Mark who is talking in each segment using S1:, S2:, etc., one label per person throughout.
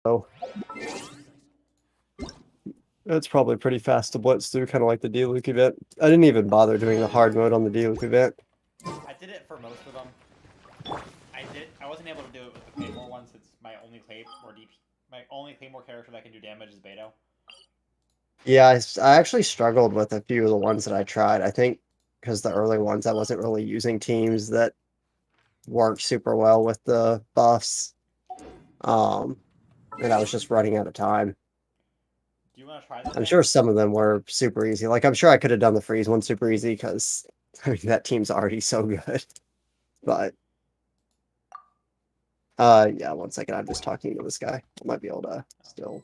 S1: So it's probably pretty fast to blitz through, kind of like the D-Luke event. I didn't even bother doing the hard mode on the D-Luke event.
S2: I did it for most of them. I wasn't able to do it with the Claymore one since my only Claymore character that can do damage is Beto.
S1: Yeah, I actually struggled with a few of the ones that I tried. I think because the early ones I wasn't really using teams that worked super well with the buffs. And I was just running out of time.
S2: Do you want to try this
S1: I'm
S2: thing?
S1: sure some of them were super easy. Like I'm sure I could have done the freeze one super easy because I mean that team's already so good. But yeah, one second. I'm just talking to this guy. I might be able to still.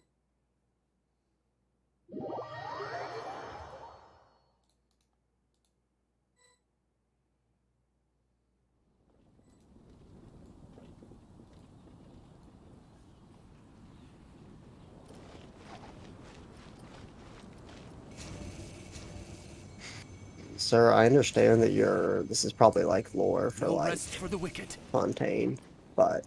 S1: Sir, I understand that this is probably like lore for
S3: No
S1: like
S3: rest for the wicked.
S1: Fontaine, but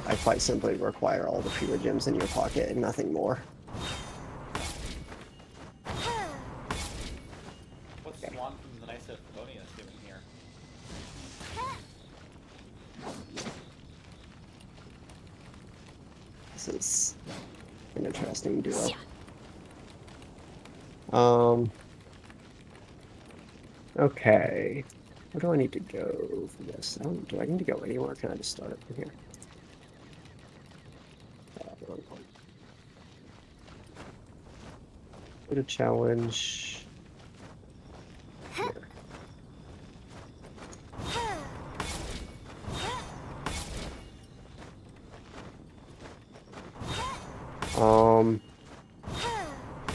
S1: I quite simply require all the pure gems in your pocket and nothing more.
S2: What's Swan from the Nice of Favonius doing here?
S1: This is an interesting duo. Okay. Where do I need to go for this? Do I need to go anywhere? Or can I just start from here? Wrong point. Go to challenge. Here.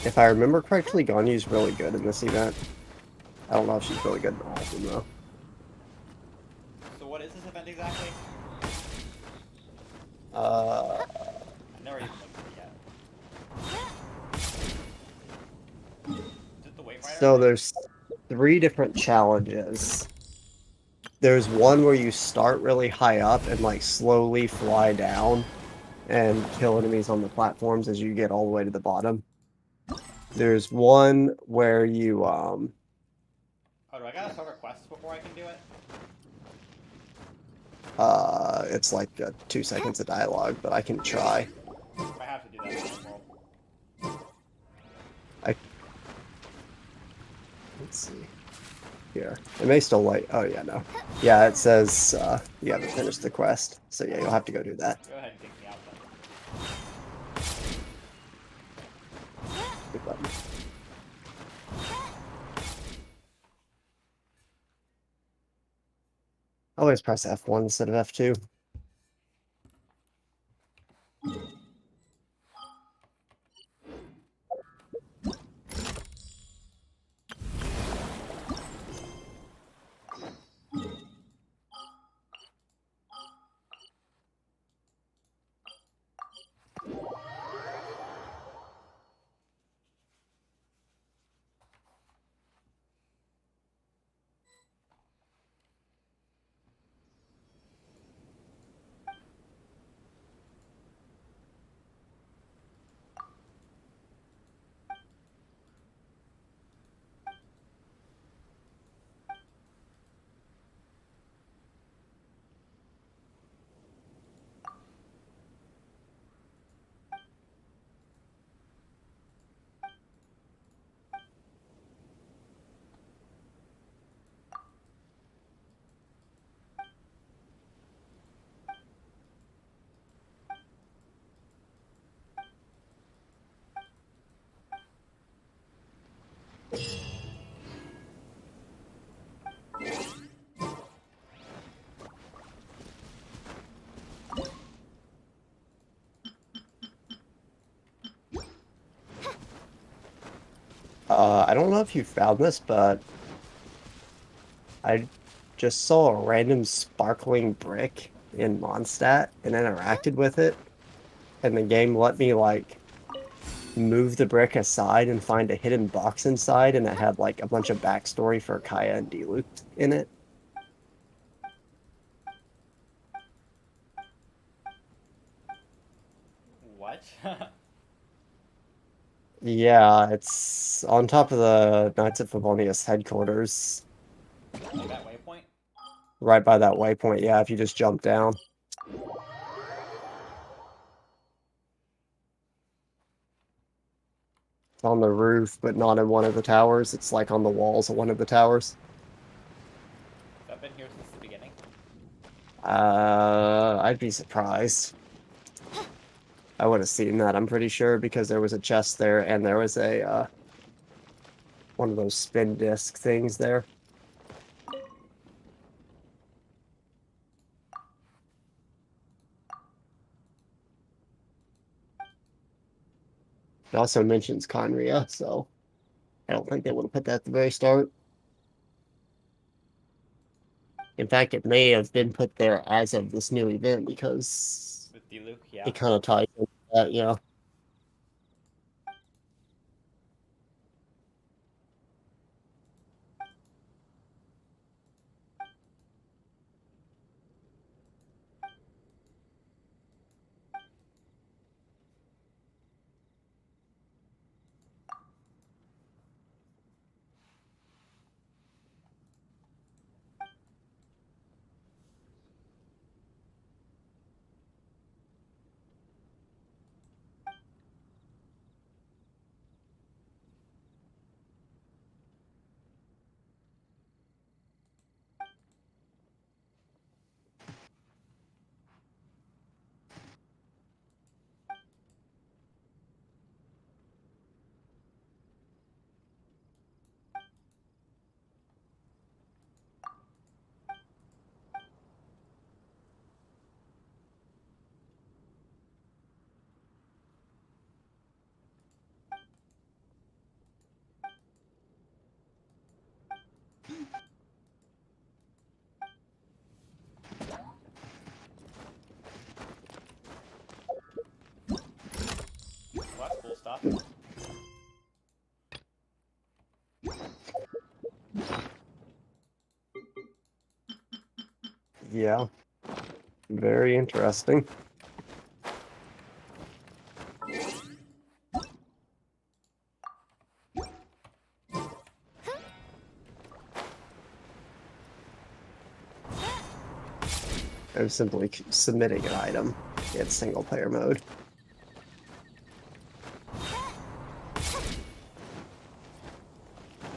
S1: If I remember correctly, Ganyu's really good in this event. I don't know if she's really good in all of them, though.
S2: So what is this event exactly? I've never even looked at it yet. Is it the Wayfinder
S1: So
S2: thing?
S1: there's 3 different challenges. There's one where you start really high up and like slowly fly down and kill enemies on the platforms as you get all the way to the bottom. There's one where you
S2: Oh, do I gotta start requests before I can do it?
S1: it's like 2 seconds of dialogue, but I can try.
S2: I have to do that in the world.
S1: Let's see. Here. It may still like, oh yeah, no. Yeah, it says you haven't finished the quest. So yeah, you'll have to go do that.
S2: Go ahead and kick me out then.
S1: Good button. Always press F1 instead of F2. I don't know if you found this, but I just saw a random sparkling brick in Mondstadt and interacted with it, and the game let me like move the brick aside and find a hidden box inside, and it had like a bunch of backstory for Kaya and Diluc in it. Yeah, it's on top of the Knights of Favonius headquarters,
S2: Like that waypoint?
S1: right by that waypoint. Yeah, if you just jump down. It's on the roof, but not in one of the towers. It's like on the walls of one of the towers.
S2: I've been here since the beginning.
S1: I'd be surprised. I would have seen that, I'm pretty sure, because there was a chest there and there was a one of those spin disc things there. It also mentions Conria, so I don't think they would have put that at the very start. In fact, it may have been put there as of this new event because
S2: With Diluc, yeah.
S1: it kind of ties into that, you know.
S2: Well, that's cool stuff.
S1: Yeah, very interesting. I was simply submitting an item in single player mode.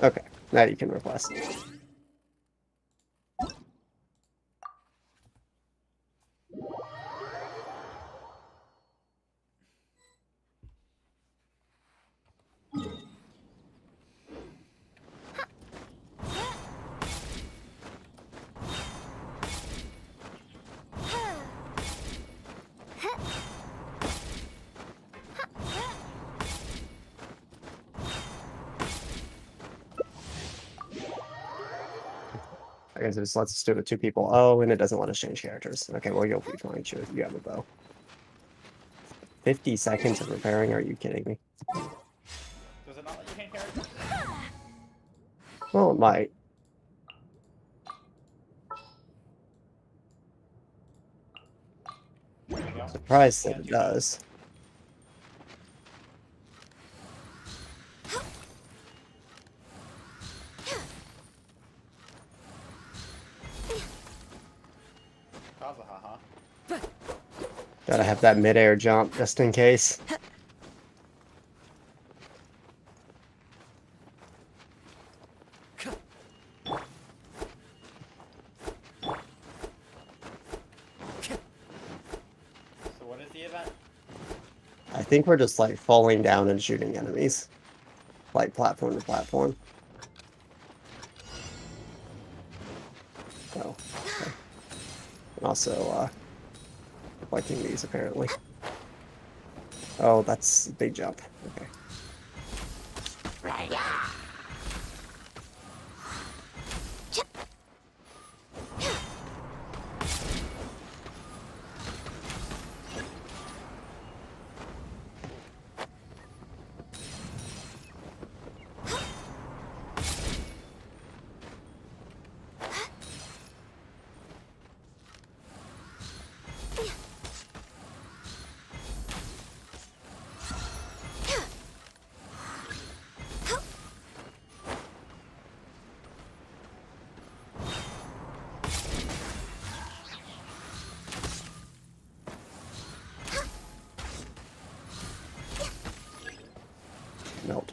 S1: Okay, now you can request. I guess it just lets us do it with two people. Oh, and it doesn't let us change characters. Okay, well, you'll be fine. Sure, you have a bow. 50 seconds of repairing? Are you kidding me?
S2: Does it not let you change characters?
S1: Well, it might.
S2: There you go.
S1: Surprised that
S2: And
S1: it
S2: you go.
S1: does.
S2: Kazuha, huh?
S1: Gotta have that mid-air jump just in case.
S2: So what is the event?
S1: I think we're just like falling down and shooting enemies. Like platform to platform. Oh. Okay. And also, collecting these apparently. Oh, that's a big jump. Okay.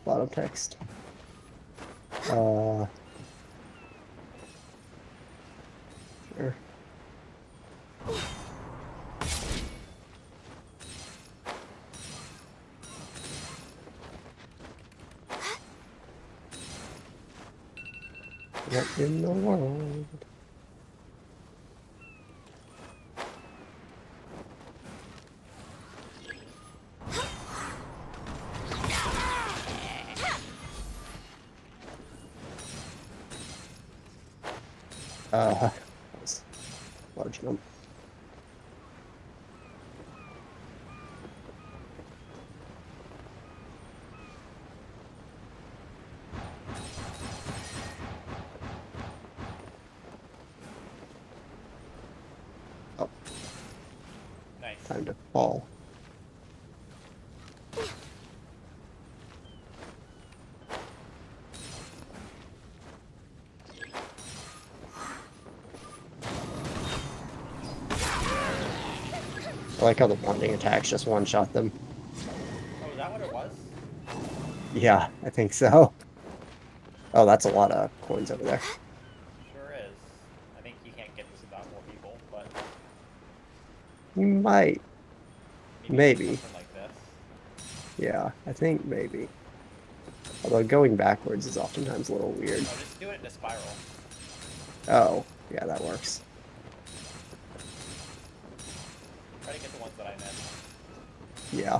S1: bottom text. Sure. What in the world? That's a large jump. Oh,
S2: Nice.
S1: time to fall. I like how the bonding attacks just one-shot them.
S2: Oh, is that what it was?
S1: Yeah, I think so. Oh, that's a lot of coins over there.
S2: Sure is. I think you can't get this without more people, but
S1: You might. Maybe.
S2: something like this.
S1: Yeah, I think maybe. Although going backwards is oftentimes a little weird.
S2: No, just do it in a spiral.
S1: Oh, yeah, that works.
S2: Try to get the ones that I missed.
S1: Yeah.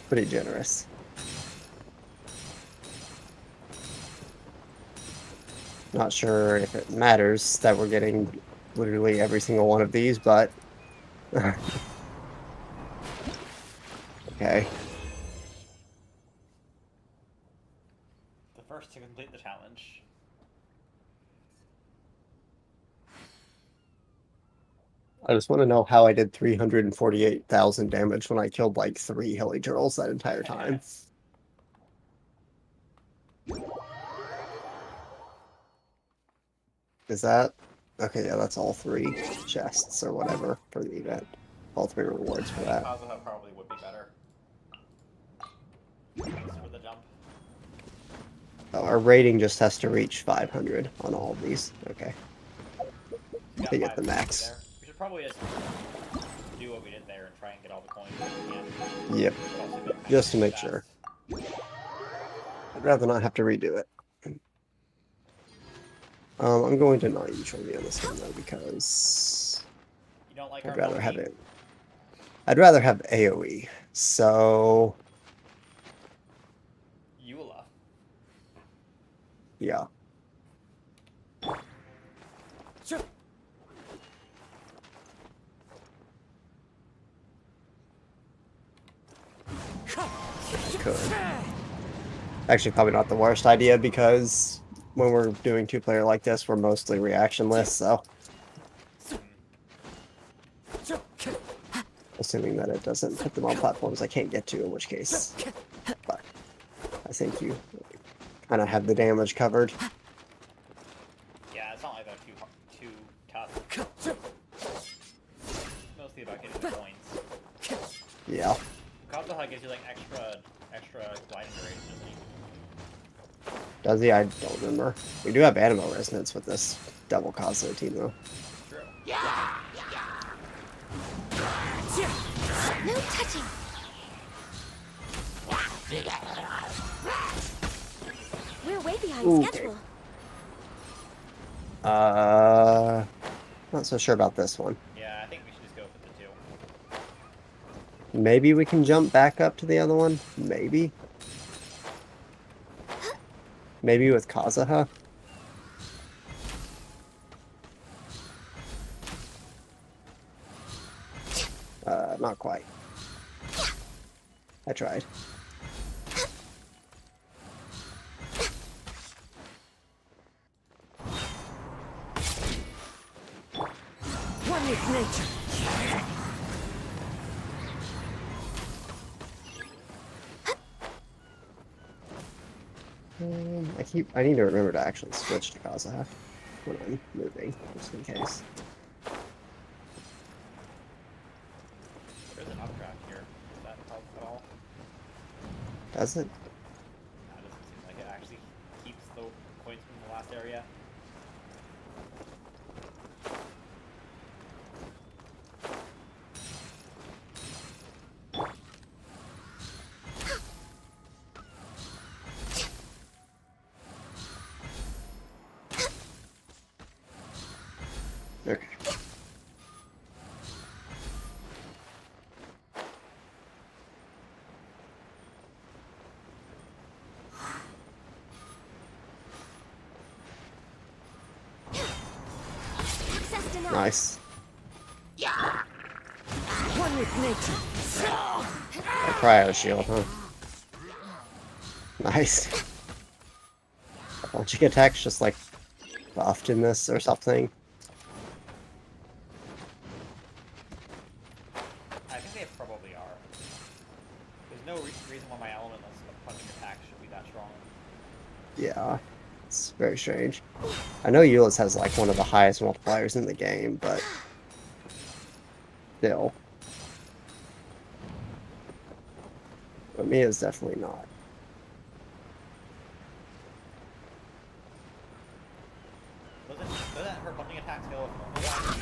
S1: Pretty generous. Not sure if it matters that we're getting literally every single one of these, but... Okay.
S2: The first to complete the challenge.
S1: I just want to know how I did 348,000 damage when I killed like 3 hilly turtles that entire time. Is that... Okay, yeah, that's all 3 chests or whatever for the event. All 3 rewards for that.
S2: Kazuha probably would be better. Thanks for the jump.
S1: Oh, our rating just has to reach 500 on all of these. Okay.
S2: We got
S1: To get the
S2: 5
S1: max.
S2: there. We should probably just do what we did there and try and get all the coins that we can.
S1: Yep.
S2: But also get
S1: Just to
S2: really
S1: make
S2: fast.
S1: sure. I'd rather not have to redo it. I'm going to not use Trinity on this one though because
S2: You don't like
S1: I'd
S2: our
S1: rather have
S2: melody?
S1: it. I'd rather have AoE. So
S2: Eula.
S1: yeah. I could. Actually, probably not the worst idea because when we're doing 2-player like this, we're mostly reactionless, so. Assuming that it doesn't put them on platforms I can't get to, in which case. But I think you kind of have the damage covered.
S2: Yeah, it's not like they're too tough. Mostly about getting the coins.
S1: Yeah.
S2: Kazuha gives you like extra gliding duration, doesn't he?
S1: Does he? I don't remember. We do have Animo Resonance with this double Kazuha team, though.
S2: True.
S3: No touching. We're way behind
S1: Ooh,
S3: schedule.
S1: Not so sure about this one.
S2: Yeah, I think we should just go with the 2.
S1: Maybe we can jump back up to the other one? Maybe. Maybe with Kazuha? Not quite. I tried.
S3: One with nature.
S1: I need to remember to actually switch to Kazuha when I'm moving, just in case.
S2: There's an updraft.
S1: Does it?
S2: That doesn't seem like it actually keeps the points from the last area.
S1: Okay.
S3: Access denied.
S1: Nice.
S3: One with nature.
S1: A cryo shield, huh? Nice. Magic attacks just like buffed in this or something.
S2: I think they probably are. There's no reason why my elemental's punching attack should be that strong.
S1: Yeah. It's very strange. I know Euless has like one of the highest multipliers in the game, but still. But Mia's definitely not.
S2: Doesn't her punching attack scale with normal attack?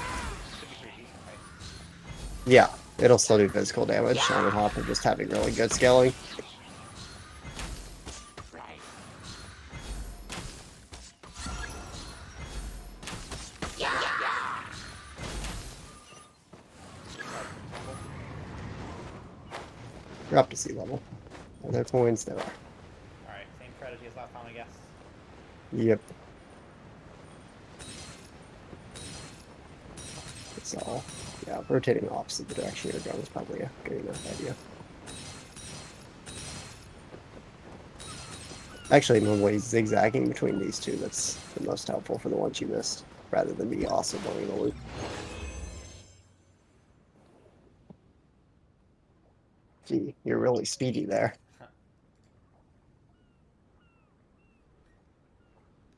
S2: Should be pretty decent, right?
S1: Yeah, it'll still do physical damage on top of just having really good scaling. You're up to sea level. Are there coins? There are.
S2: Alright, same strategy as last time, I guess.
S1: Yep. It's all. Yeah, rotating opposite the direction you're going is probably a good enough idea. Actually, normally zigzagging between these two, that's the most helpful for the ones you missed, rather than me also going the loop. Gee, you're really speedy there.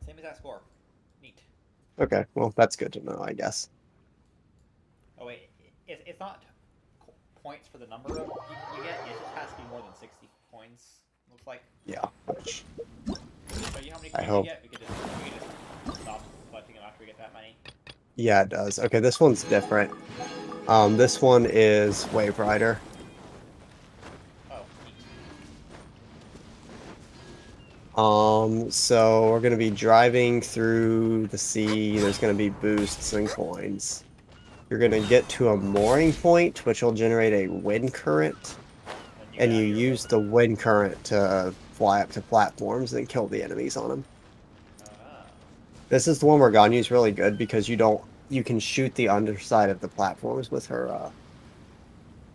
S2: Same exact score. Neat.
S1: Okay, well, that's good to know, I guess.
S2: Oh wait, it's not points for the number of you get, it just has to be more than 60 coins, looks like.
S1: Yeah, which
S2: So you know how many
S1: I
S2: coins
S1: hope.
S2: you get? We could just stop collecting them after we get that many.
S1: Yeah, it does. Okay, this one's different. This one is Wave Rider.
S2: Oh, neat.
S1: So we're gonna be driving through the sea. There's gonna be boosts and coins. You're gonna get to a mooring point, which will generate a wind current, and
S2: get
S1: you
S2: out of your
S1: use the wind current to fly up to platforms and kill the enemies on them.
S2: boat. Ah.
S1: This is the one where Ganyu's really good because you can shoot the underside of the platforms with her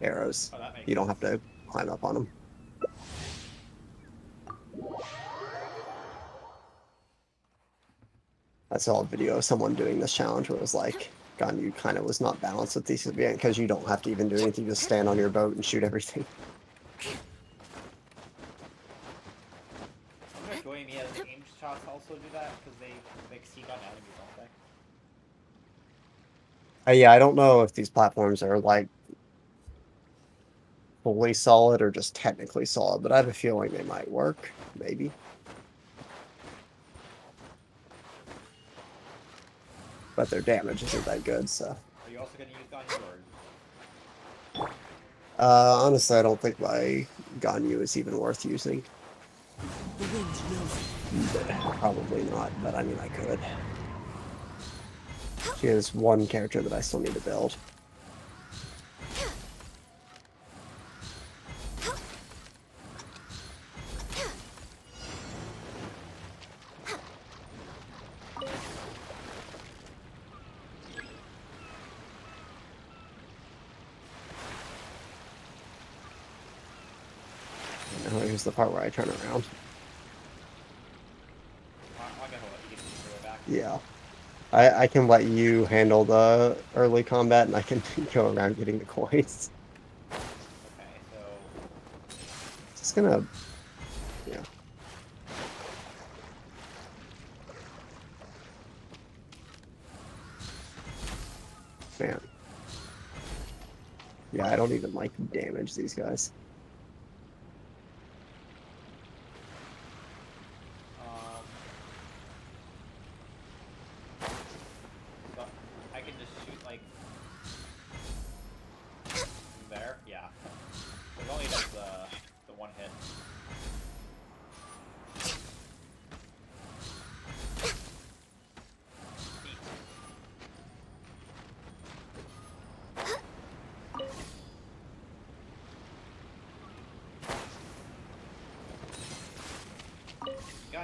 S1: arrows.
S2: Oh, that makes
S1: You don't
S2: sense.
S1: have to climb up on them. I saw a video of someone doing this challenge where it was like, Ganyu kind of was not balanced with these because you don't have to even do anything, just stand on your boat and shoot everything.
S2: I'm just going me as aim shots also do that because they exceed on enemies, don't they?
S1: Yeah, I don't know if these platforms are like fully solid or just technically solid, but I have a feeling they might work, maybe. But their damage isn't that good, so.
S2: Are you also going to use Ganyu or?
S1: Honestly, I don't think my Ganyu is even worth using.
S3: The wind knows.
S1: Probably not, but I mean, I could. She is one character that I still need to build. Now here's the part where I turn around.
S2: I'm going to let you throw it back.
S1: Yeah. I can let you handle the early combat, and I can go around getting the coins.
S2: Okay, so
S1: Just gonna... Yeah. Man. Yeah, I don't even like damage these guys.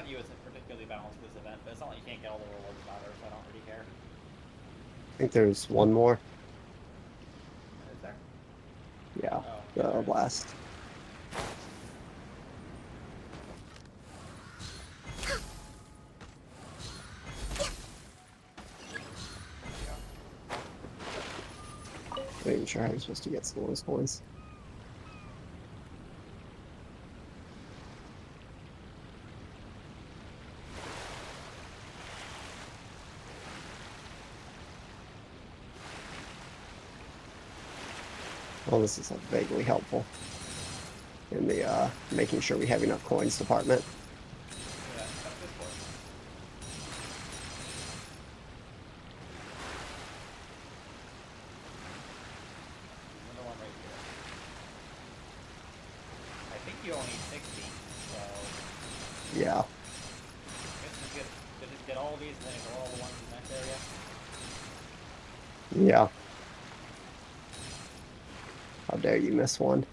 S2: menu isn't particularly balanced for this event, but it's not like you can't get all the rewards matter, so I don't really care.
S1: I think there's one more.
S2: Is there?
S1: Yeah,
S2: Oh,
S1: the
S2: there is.
S1: blast. Not even sure how you're supposed to get some of those coins. Well, this is like vaguely helpful in the making sure we have enough coins department.
S2: Yeah, that's this one. Another one right here. I think you only need 60, so
S1: Yeah.
S2: I guess just get all these and then ignore all the ones in the next area.
S1: Yeah. How dare you miss one?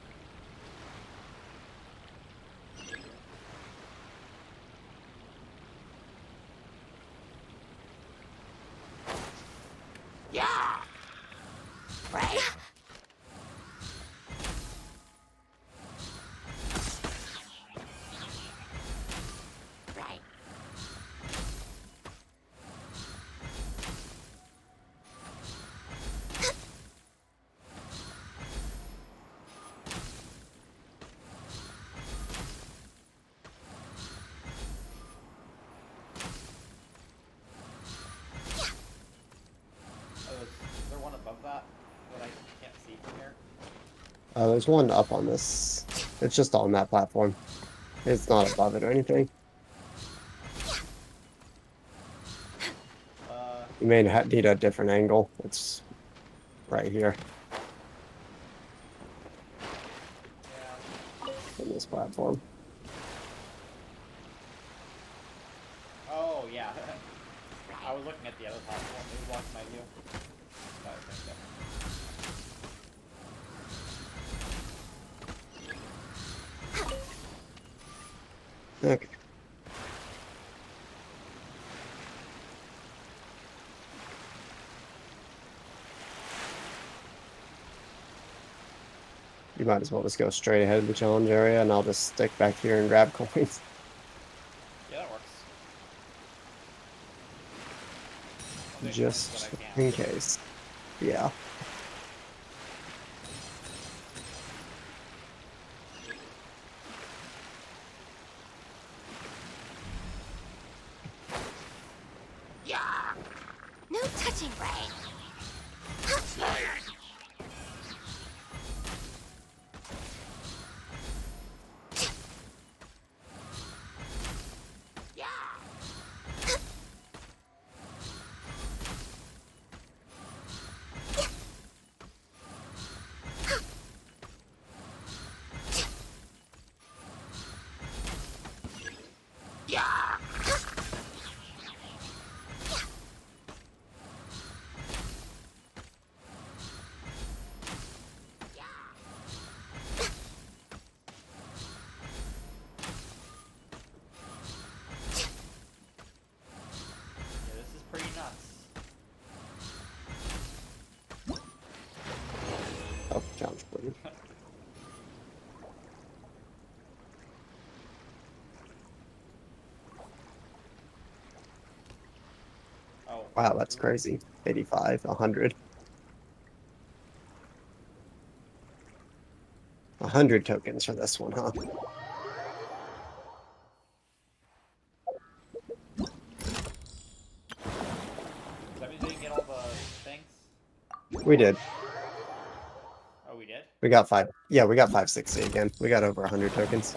S2: Oh, is there one above that that I can't see from here?
S1: There's one up on this. It's just on that platform. It's not above it or anything. You may need a different angle. It's right here
S2: Yeah.
S1: on this platform.
S2: Oh, yeah. I was looking at the other platform. It blocked my view. That was right there.
S1: Okay. You might as well just go straight ahead of the challenge area, and I'll just stick back here and grab coins.
S2: Yeah, that works. I'll take
S1: Just
S2: coins when I can.
S1: in case. Yeah.
S3: No touching, Ray.
S2: Yeah, this is pretty nuts.
S1: Oh, challenge point.
S2: Oh.
S1: Wow, that's crazy. 85, 100. 100 tokens for this one, huh?
S2: Does that mean we didn't get all the things?
S1: We did.
S2: Oh, we did?
S1: We got 5. Yeah, we got 560 again. We got over 100 tokens.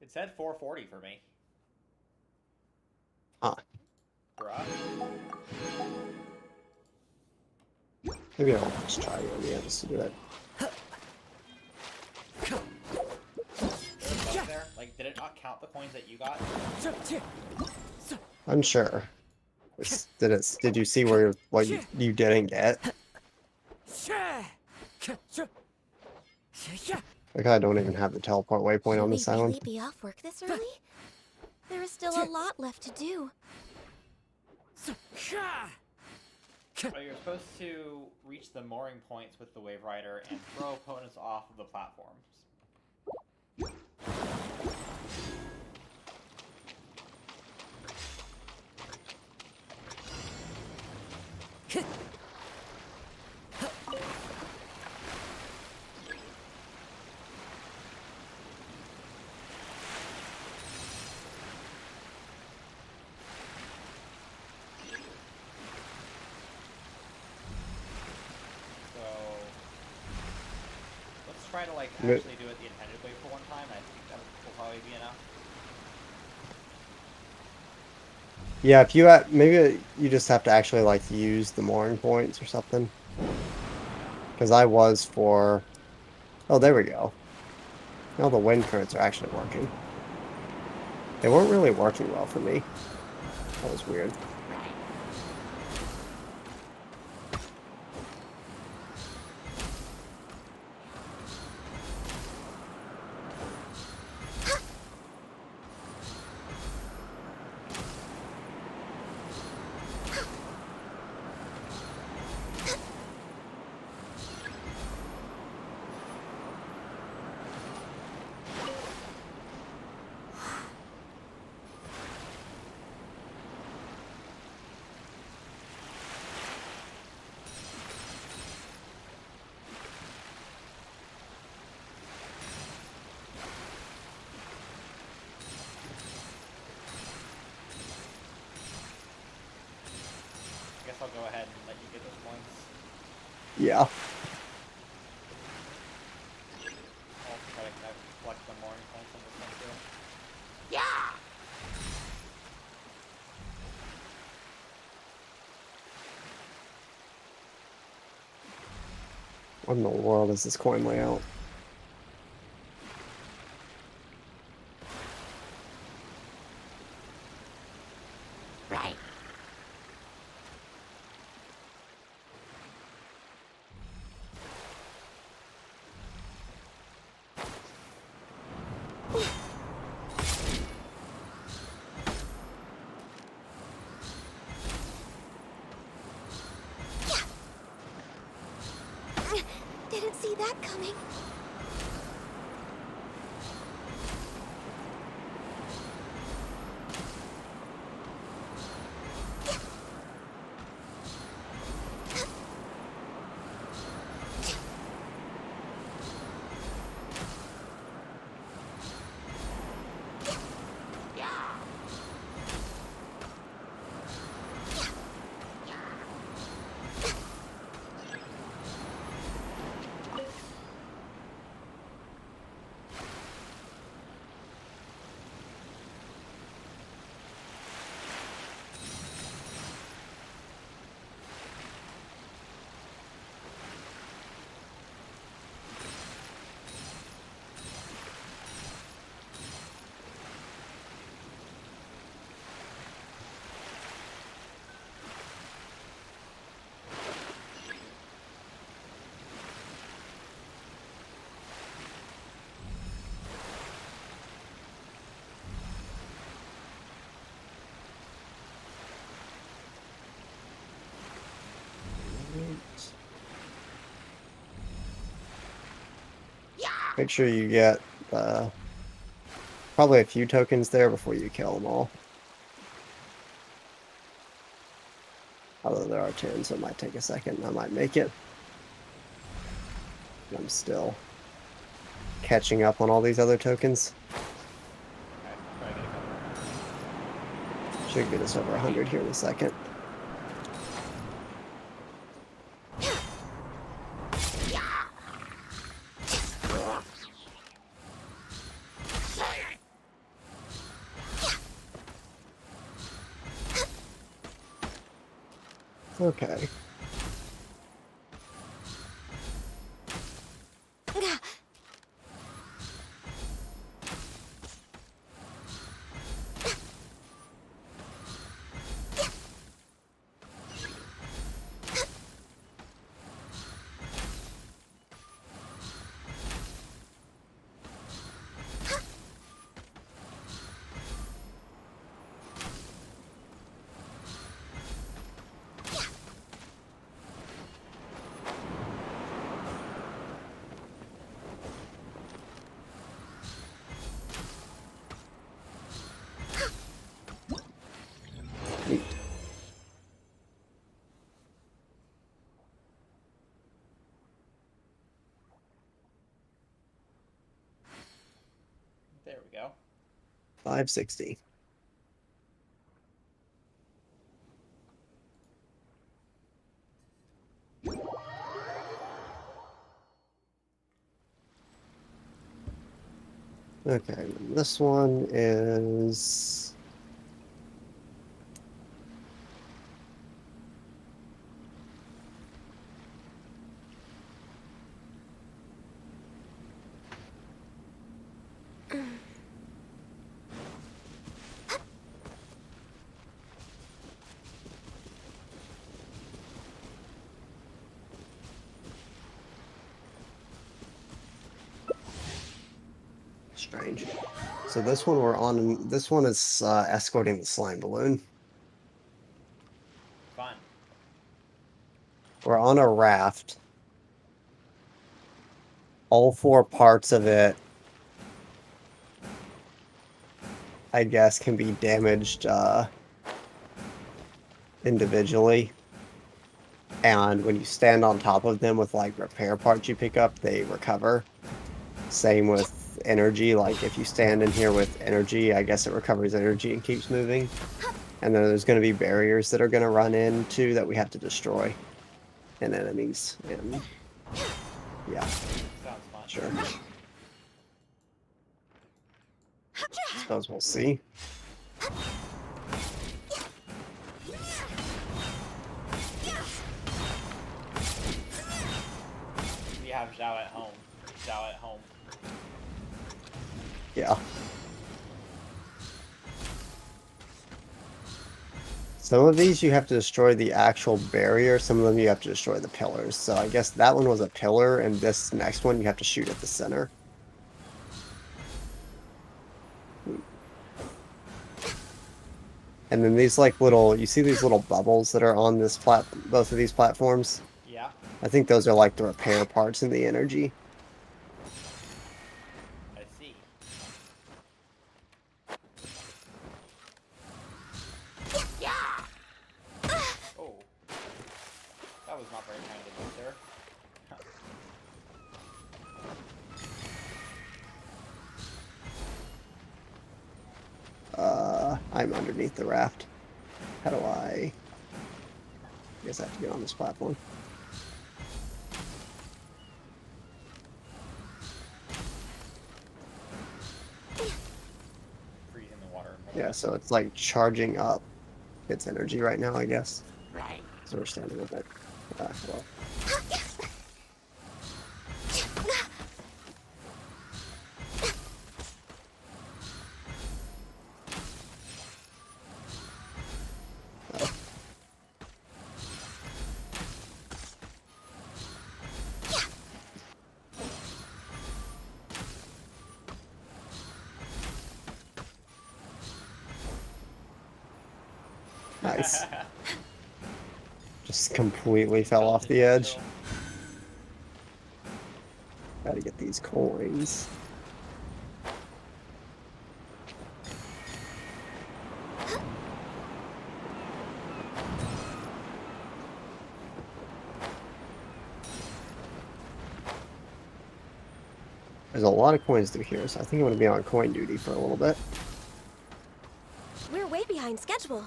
S2: It said 440 for me.
S1: Huh.
S2: Bruh.
S1: Maybe I'll just try it. Yeah, just to do it.
S2: Up there? Like, did it not count the coins that you got?
S1: Unsure. Did you see what you didn't get? Like I don't even have the teleport waypoint
S3: Should
S1: on
S3: we
S1: this island.
S3: really be off work this early? There is still a lot left to do.
S2: Oh, you're supposed to reach the mooring points with the Wave Rider and throw opponents off of the platforms. So let's try to like
S1: But-
S2: actually do it the intended way for one time. I think that will probably be enough.
S1: Yeah, if you maybe you just have to actually like use the mooring points or something. Because I was for. Oh, there we go. Now the wind currents are actually working. They weren't really working well for me. That was weird.
S2: I guess I'll go ahead and let you get those points.
S1: Yeah.
S2: I'll try to collect the mooring points on this one too.
S3: Yeah!
S1: What in the world is this coin layout?
S3: Right. Didn't see that coming.
S1: Make sure you get probably a few tokens there before you kill them all. Although there are 10, so it might take a second. I might make it. I'm still catching up on all these other tokens.
S2: Okay, try to get a couple.
S1: Should get us over 100 here in a second. Okay. 560. Okay, this one is... strange. So this one we're on. This one is escorting the slime balloon.
S2: Fun.
S1: We're on a raft. All four parts of it, I guess, can be damaged individually. And when you stand on top of them with like repair parts you pick up, they recover. Same with energy. Like if you stand in here with energy, I guess it recovers energy and keeps moving. And then there's going to be barriers that are going to run into that we have to destroy. And enemies. And yeah,
S2: Sounds fun.
S1: sure. Suppose we'll see.
S2: We have Zhao at home. Zhao at home.
S1: Yeah. Some of these you have to destroy the actual barrier, some of them you have to destroy the pillars. So I guess that one was a pillar, and this next one you have to shoot at the center. And then these like little, you see these little bubbles that are on this both of these platforms?
S2: Yeah.
S1: I think those are like the repair parts and the energy.
S2: I see. Oh. That was not very kind of you, sir.
S1: I'm underneath the raft. How do I guess I have to get on this platform.
S2: Freezing the water.
S1: Yeah, so it's like charging up its energy right now, I guess.
S2: Right.
S1: So we're standing with it. Well. Nice. Just completely fell off the edge. Gotta get these coins. There's a lot of coins through here, so I think I'm gonna be on coin duty for a little bit.
S3: We're way behind schedule.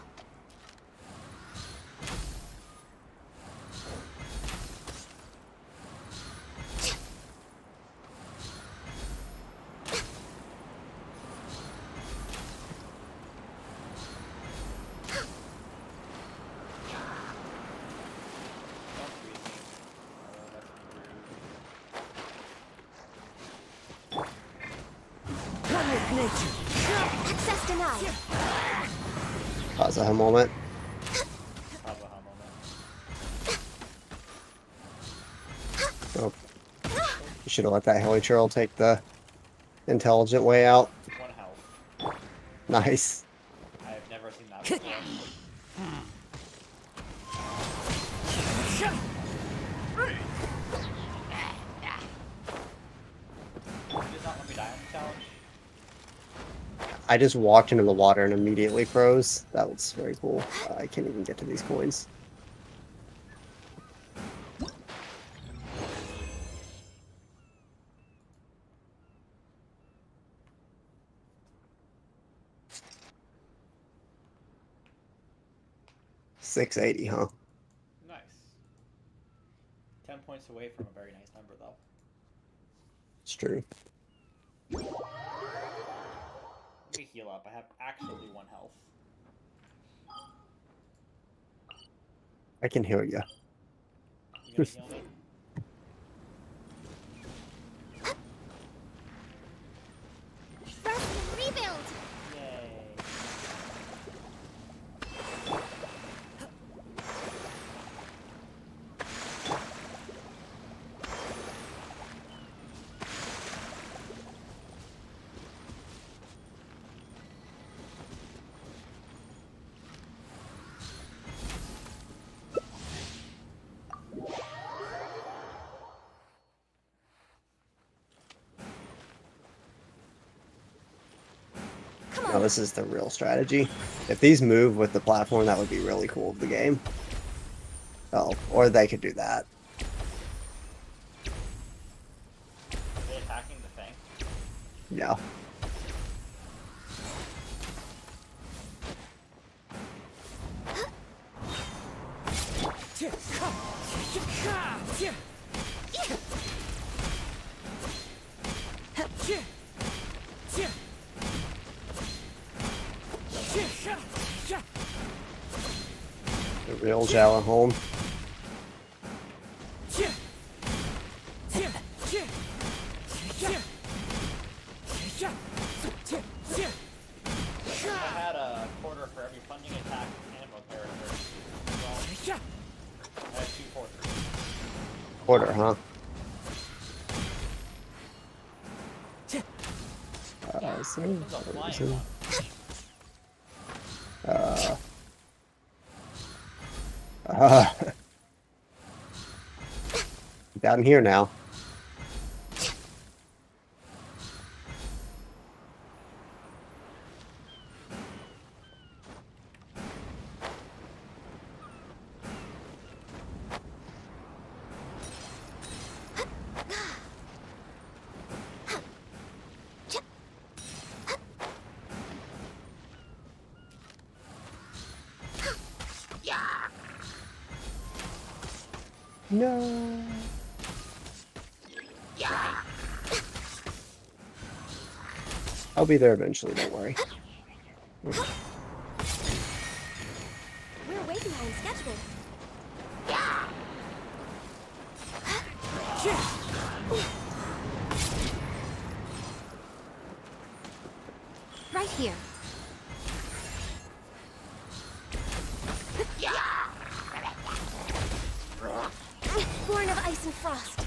S3: Access denied.
S1: Pause a moment. Oh. You should have let that heli churl take the intelligent way out.
S2: 1 health.
S1: Nice.
S2: I have never seen that before. You did not let me die on the challenge.
S1: I just walked into the water and immediately froze. That was very cool. I can't even get to these coins. 680, huh?
S2: Nice. 10 points away from a very nice number, though.
S1: It's true.
S2: Let me heal up. I have actually 1 health.
S1: I can heal you.
S2: You gonna heal me?
S3: Rest and rebuild.
S2: Yay.
S3: Come
S1: No,
S3: on.
S1: this is the real strategy. If these move with the platform, that would be really cool of the game. Oh, or they could do that.
S2: Are they attacking the thing?
S1: Yeah. The real Jalahome.
S2: I had a quarter for every funding attack animal character. Well, I had 2 quarters.
S1: Quarter, huh?
S2: This one's a flying one.
S1: Down here now. No. I'll be there eventually, don't worry.
S3: We're way behind schedule. Right here. Born of ice and frost.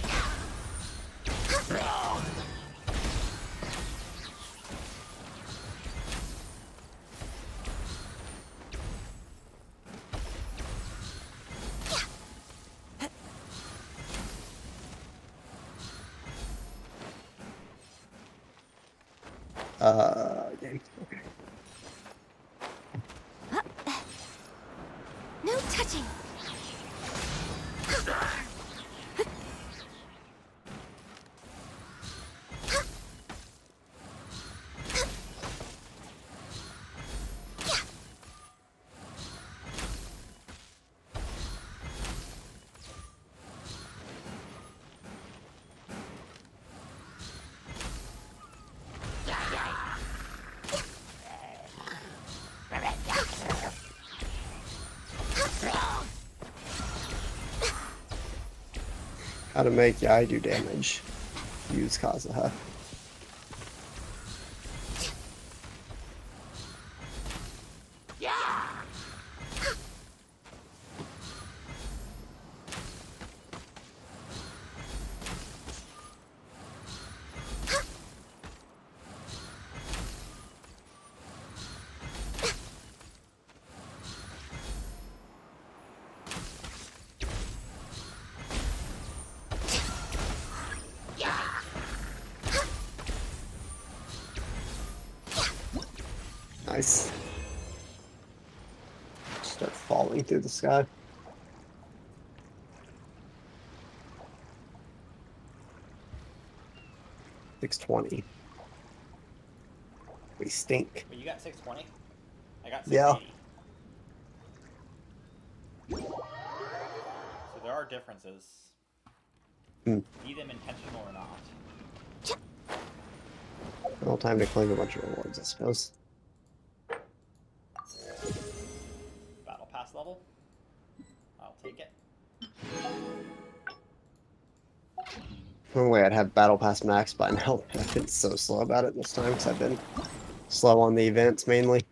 S1: Game. Okay.
S3: No touching.
S1: How to make Yai do damage. Use Kazuha. Nice. Start falling through the sky. $620. We stink.
S2: Wait, you got 620? I got
S1: Yeah.
S2: 680. are differences.
S1: Hmm.
S2: Be them intentional or not.
S1: Well, time to claim a bunch of rewards, I suppose.
S2: Battle pass level. I'll take it.
S1: Normally I'd have Battle Pass max by now, but I've been so slow about it this time because I've been slow on the events mainly.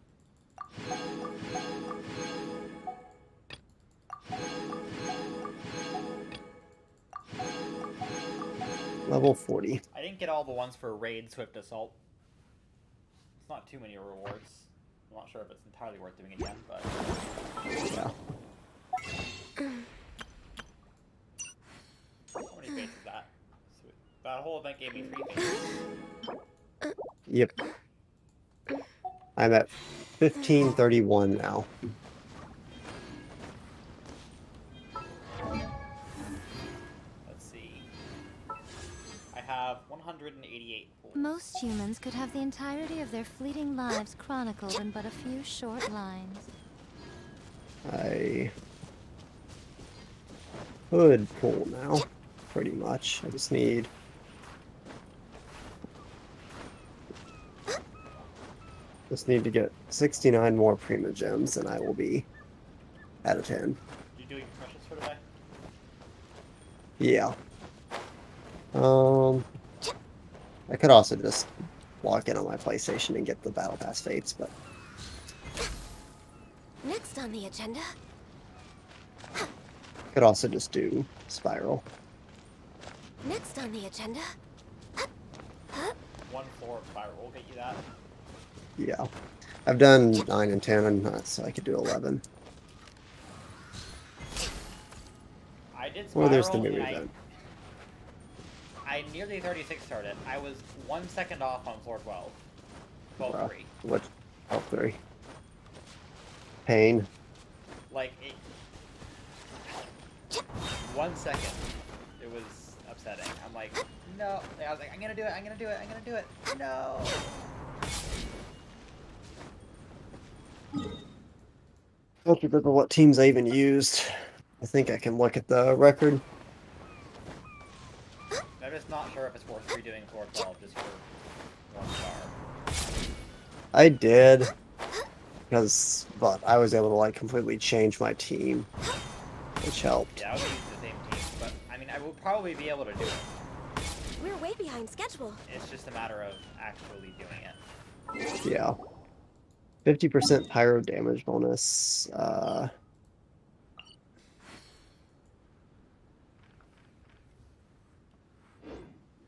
S1: Level 40.
S2: I didn't get all the ones for Raid Swift Assault. It's not too many rewards. I'm not sure if it's entirely worth doing again, but...
S1: Yeah.
S2: How many fates is that? So that whole event gave me 3 fates.
S1: Yep. I'm at 1531 now.
S2: Let's see. I have 188 pools.
S3: Most humans could have the entirety of their fleeting lives chronicled in but a few short lines.
S1: I could pull now, pretty much. I just need... to get 69 more Prima Gems, and I will be at a 10.
S2: You doing missions for today?
S1: Yeah. I could also just log in on my PlayStation and get the Battle Pass Fates, but
S3: Next on the agenda,
S1: could also just do Spiral.
S3: next on the agenda.
S2: 1 floor of Spiral will get you that.
S1: Yeah. I've done 9 and 10, and so I could do 11.
S2: I did Spiral,
S1: Or there's the new
S2: and
S1: event.
S2: I nearly 36 started. I was 1 second off on floor 12. 12-3.
S1: Wow. What? Oh, 3. Pain.
S2: Like, it... 1 second. It was upsetting. I'm like, no. I was like, I'm gonna do it, I'm gonna do it, I'm gonna do it. No!
S1: I don't remember what teams I even used. I think I can look at the record.
S2: I'm just not sure if it's worth redoing floor 12 just for 1 star.
S1: I did, but I was able to like completely change my team, which helped.
S2: Yeah, I would use the same team, but I mean, I will probably be able to do it.
S3: We're way behind schedule.
S2: It's just a matter of actually doing it.
S1: Yeah. 50% pyro damage bonus.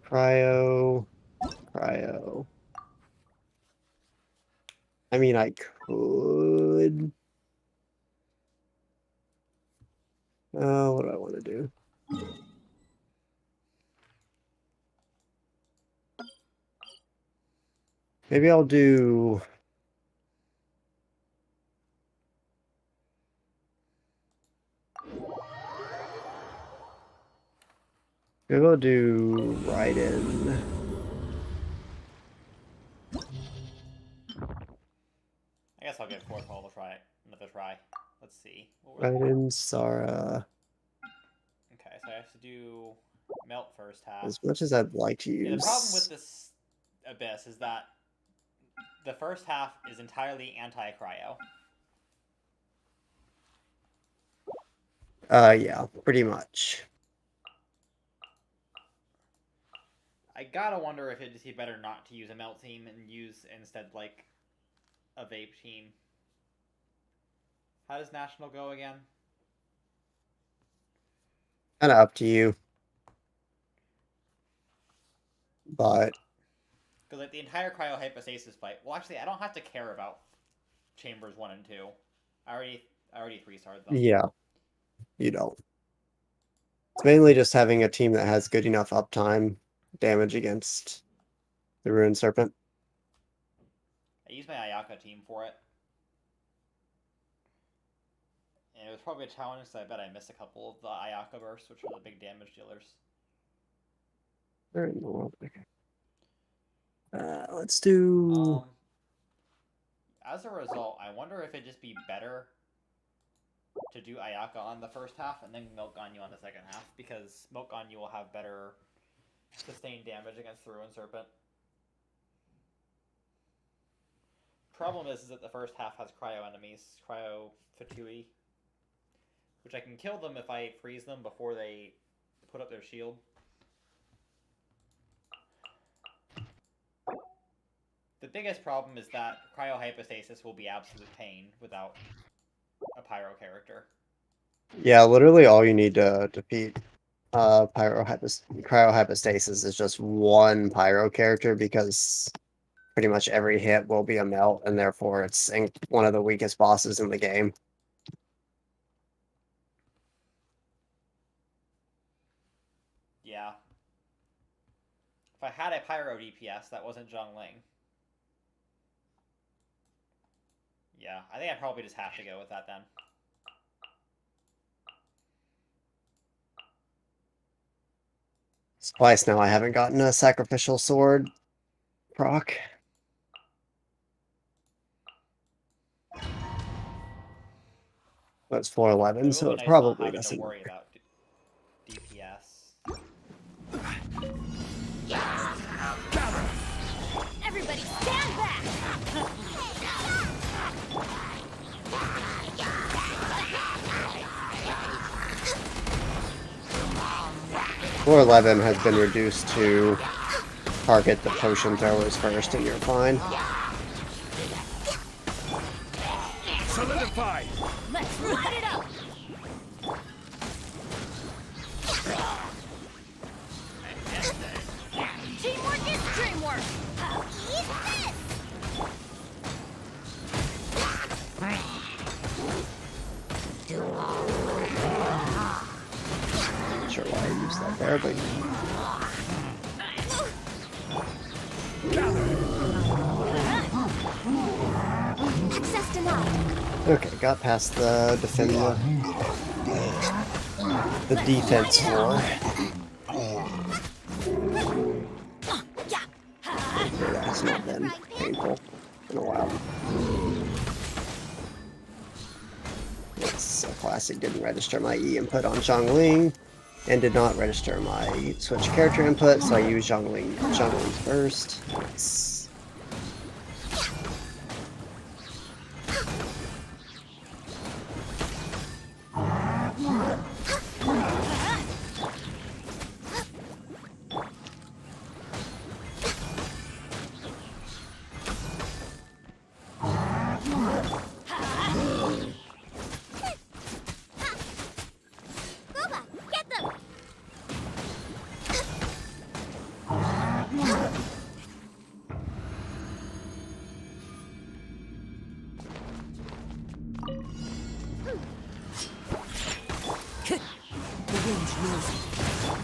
S1: Cryo. I mean, I could. What do I want to do? Maybe I'll do. Maybe I'll do Raiden.
S2: I guess I'll give fourth hall another try. Let's see. What were
S1: Raiden, Sara.
S2: Okay, so I have to do melt first half.
S1: As much as I'd like to use.
S2: Yeah, the problem with this Abyss is that the first half is entirely anti-cryo.
S1: Yeah, pretty much.
S2: I gotta wonder if it'd just be better not to use a melt team and use instead like a vape team. How does National go again?
S1: Kind of up to you. But
S2: Because like the entire cryo hypostasis fight. Well, actually, I don't have to care about chambers 1 and 2. I already 3-starred them.
S1: yeah, you don't. It's mainly just having a team that has good enough uptime damage against the Ruined Serpent.
S2: I used my Ayaka team for it. And it was probably a challenge because I bet I missed a couple of the Ayaka bursts, which are the big damage dealers.
S1: Where in the world? Okay. Let's do.
S2: As a result, I wonder if it'd just be better to do Ayaka on the first half and then Milk Ganyu on the second half, because Milk Ganyu will have better sustained damage against the Ruin Serpent. Problem is that the first half has cryo enemies, cryo Fatui, which I can kill them if I freeze them before they put up their shield. The biggest problem is that cryo hypostasis will be absolute pain without a pyro character.
S1: Yeah, literally all you need to defeat cryohypostasis is just one pyro character, because pretty much every hit will be a melt, and therefore it's one of the weakest bosses in the game.
S2: Yeah. If I had a pyro DPS that wasn't Zhongling. Yeah, I think I probably just have to go with that then.
S1: It's twice now I haven't gotten a sacrificial sword proc. But it's 411, so it
S2: nice
S1: probably
S2: not
S1: doesn't
S2: to worry
S1: work.
S2: about DPS.
S3: Everybody stand back!
S1: 411 has been reduced to target the potion throwers first, and you're fine.
S4: Solidify!
S3: Let's light it up! Teamwork is dreamwork! How easy is this?
S1: Not sure why I used that there, but
S3: Access denied.
S1: okay, got past the the defense floor. That's not been painful in a while. It's a classic. Didn't register my E input on Zhongling, and did not register my switch character input, so I used Zhongling first. It's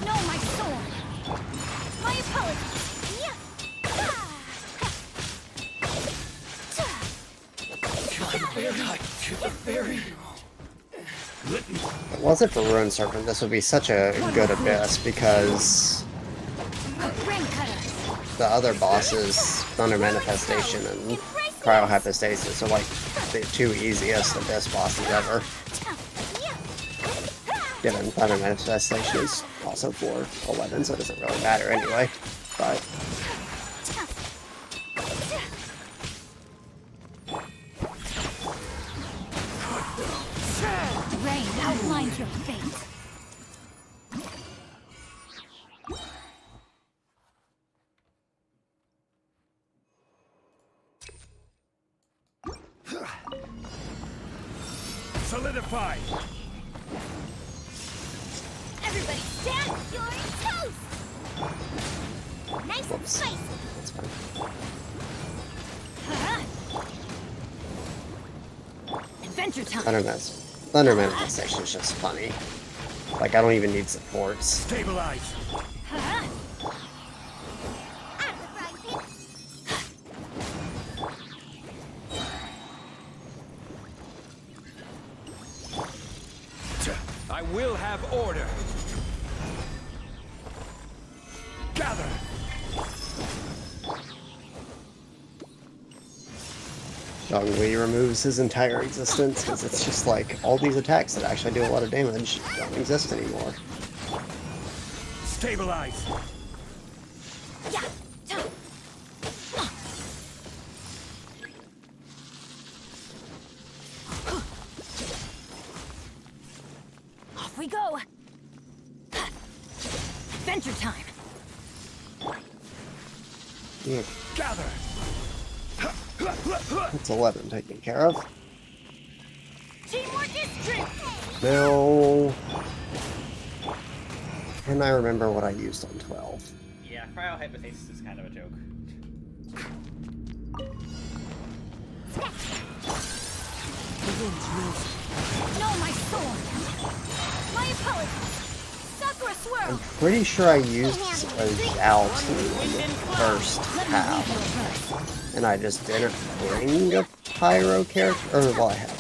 S3: No, my sword! My apologies! Yeah.
S1: If it wasn't for Ruin Serpent, this would be such a good abyss, because the other bosses, Thunder Manifestation and Cryohypostasis, are like the two easiest abyss bosses ever. Given Thunder Manifestation is also 411, so it doesn't really matter anyway. But
S3: Rain outlines your fate.
S4: Solidify!
S3: Everybody stand! You're toast! Nice and spicy!
S1: that's fine.
S3: Adventure time!
S1: Thunder Manifestation is just funny. Like, I don't even need supports.
S4: Stabilize! I will have order! Gather!
S1: Zhongli removes his entire existence because it's just like all these attacks that actually do a lot of damage don't exist anymore.
S4: Stabilize.
S3: Off we go. Adventure time.
S1: Yeah,
S4: Gather.
S1: that's 11 taken care of.
S3: Teamwork is strength.
S1: Now, can I remember what I used on 12?
S2: Yeah, cryohypothesis is kind of a joke.
S3: No, my sword. My apologies. Sakura swirl.
S1: I'm pretty sure I used a Zhao team in the first half, and I just didn't bring a pyro character. Or, well, I have.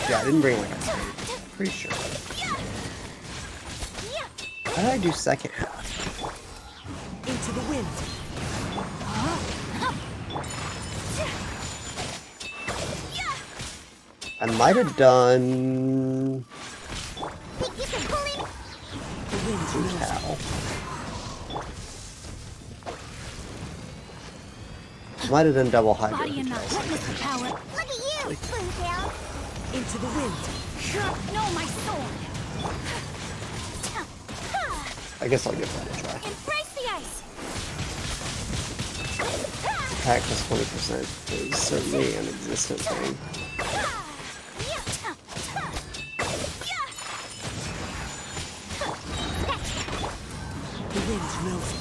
S1: Yeah, I didn't bring like a pretty sure. How did I do second half?
S5: Into the wind.
S1: I might have done
S5: The wind moves.
S1: Cow. Might have done double hydro.
S3: Body and mind. Witness the power.
S5: Look at you, Spoon Cow. Into the wind.
S3: No, my sword.
S1: I guess I'll give that a try.
S3: Embrace the ice.
S1: Attack plus 20% is certainly an existent thing.
S5: The wind moves.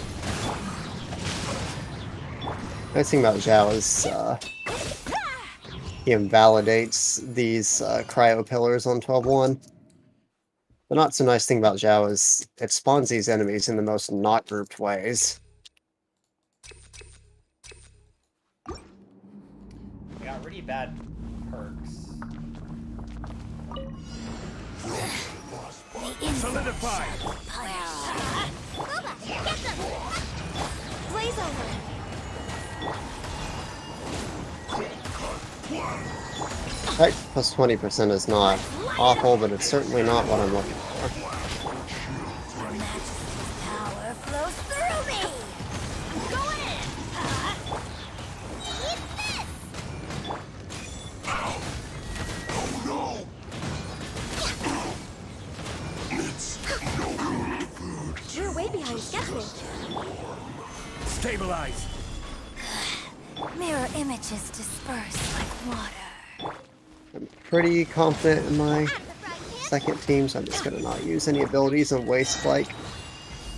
S1: Nice thing about Zhao is he invalidates these cryo pillars on 12-1. The not so nice thing about Zhao is it spawns these enemies in the most not grouped ways.
S2: I got really bad perks.
S4: Solidify.
S5: Booba, get them. Blaze over.
S1: Attack plus 20% is not awful, but it's certainly not what I'm looking for.
S5: Power flows through me. Go in. Eat this. You're way behind schedule.
S4: Stabilize.
S3: Mirror images disperse like water.
S1: I'm pretty confident in my second team, so I'm just going to not use any abilities and waste like...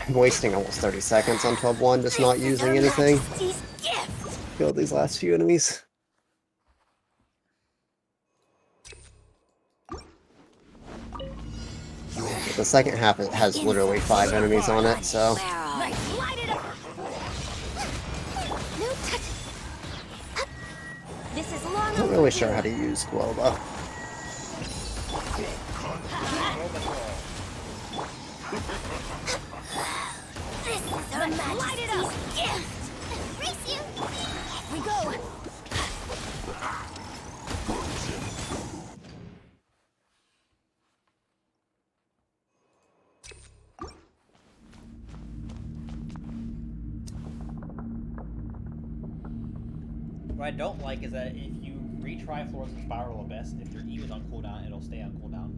S1: I'm wasting almost 30 seconds on 12-1 just not using anything.
S3: Majesty's gift.
S1: Kill these last few enemies. The second half it has literally 5 enemies on it, so
S3: Light it up.
S5: No touch. This is long.
S1: I'm not really sure how to use Globa.
S5: This is her Majesty's gift. Race you.
S3: Off we go.
S2: What I don't like is that if you retry Floors of Spiral Abyss, if your E was on cooldown, it'll stay on cooldown.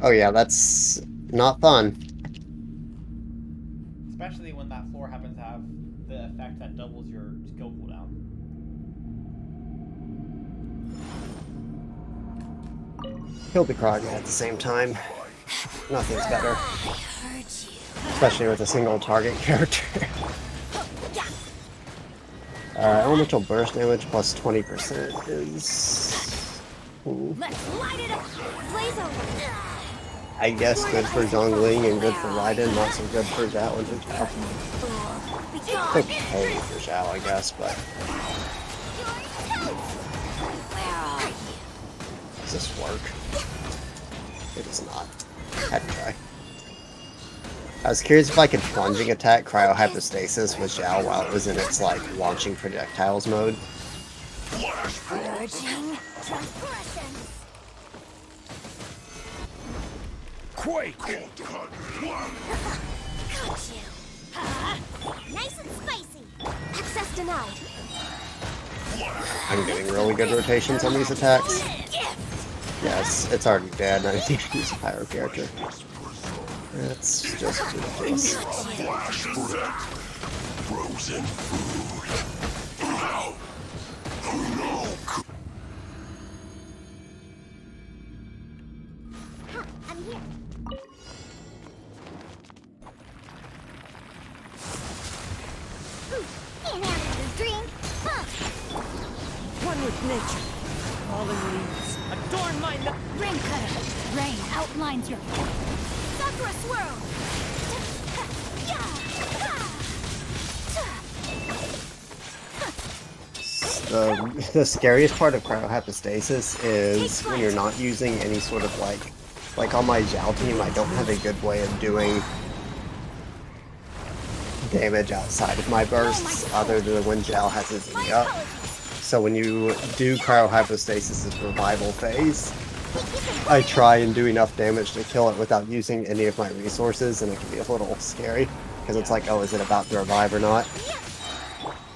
S1: Oh yeah, that's not fun.
S2: Especially when that floor happens to have the effect that doubles your skill cooldown.
S1: Kill the Krog at the same time. Nothing's better.
S3: I heard you.
S1: Especially with a single target character. Elemental burst damage plus 20% is... Ooh.
S3: Let's light it up.
S5: Blaze over.
S1: I guess good for Zhongli and good for Raiden, not so good for Zhao and Zhao.
S5: Be gone.
S1: Okay for Zhao, I guess, but
S3: Where are you?
S1: does this work? It does not. Had to try. I was curious if I could plunging attack cryohypostasis with Zhao while it was in its, like, launching projectiles mode.
S5: Urging transgressions.
S4: Quake!
S5: Got you. Nice and spicy. Access denied.
S1: I'm getting really good rotations on these attacks.
S5: Gift.
S1: Yes, it's already dead. I need to use a pyro character. That's just ridiculous.
S6: Frozen food. Ow. Oh no.
S5: I'm here. Can't have this drink. Huh.
S7: One with nature. Fallen leaves. Adorn my
S5: Rain cutter. Rain outlines your Sakura swirl.
S1: The scariest part of cryohypostasis is when you're not using any sort of like on my Zhao team, I don't have a good way of doing damage outside of my bursts other than when Zhao has his E up. So when you do cryohypostasis' revival phase, I try and do enough damage to kill it without using any of my resources, and it can be a little scary because it's like, oh, is it about to revive or not?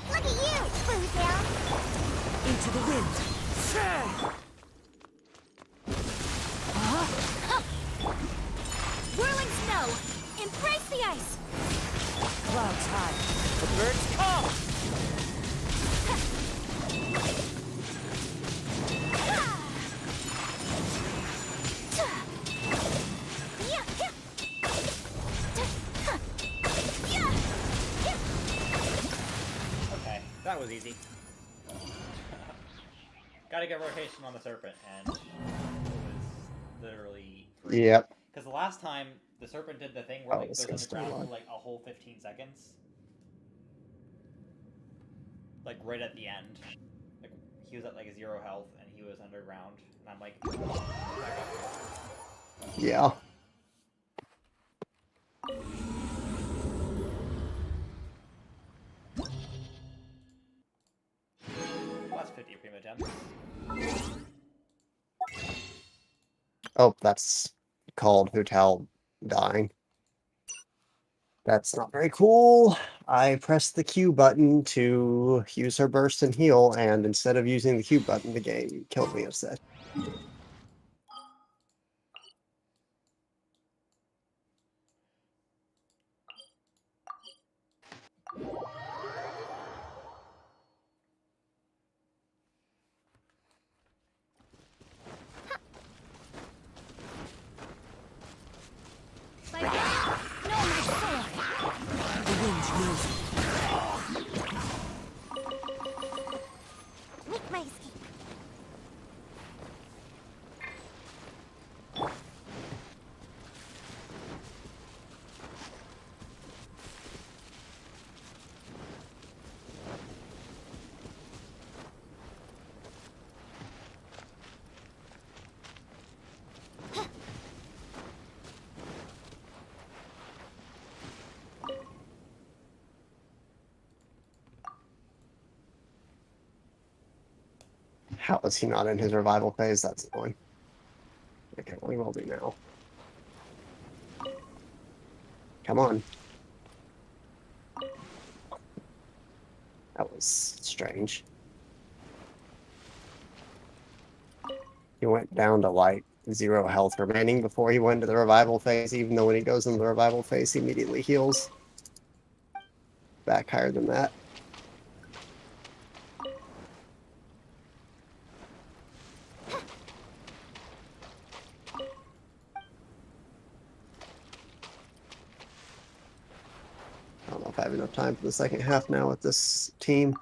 S5: Look at you, Foodhound.
S7: into the wind.
S5: Whirling snow. Embrace the ice.
S7: Clouds high. The birds come.
S2: Okay, that was easy. Gotta get rotation on the serpent, and it was literally free.
S1: Yep.
S2: Because the last time the serpent did the thing where
S1: Oh,
S2: like
S1: this
S2: goes on
S1: thing's
S2: the
S1: still
S2: ground
S1: alive.
S2: for like a whole 15 seconds. Like right at the end. Like he was at like 0 health and he was underground. And I'm like, back up.
S1: Yeah.
S2: Well, that's 50 primo attempts.
S1: Oh, that's called Hotel dying. That's not very cool. I pressed the Q button to use her burst and heal, and instead of using the Q button, the game killed me instead.
S5: Like that. No, my sword.
S7: The wind knows it.
S5: Make my escape.
S1: How is he not in his revival phase? That's annoying. Okay, we will do now. Come on. That was strange. He went down to like 0 health remaining before he went to the revival phase, even though when he goes into the revival phase, he immediately heals. Back higher than that. I don't know if I have enough time for the second half now with this team.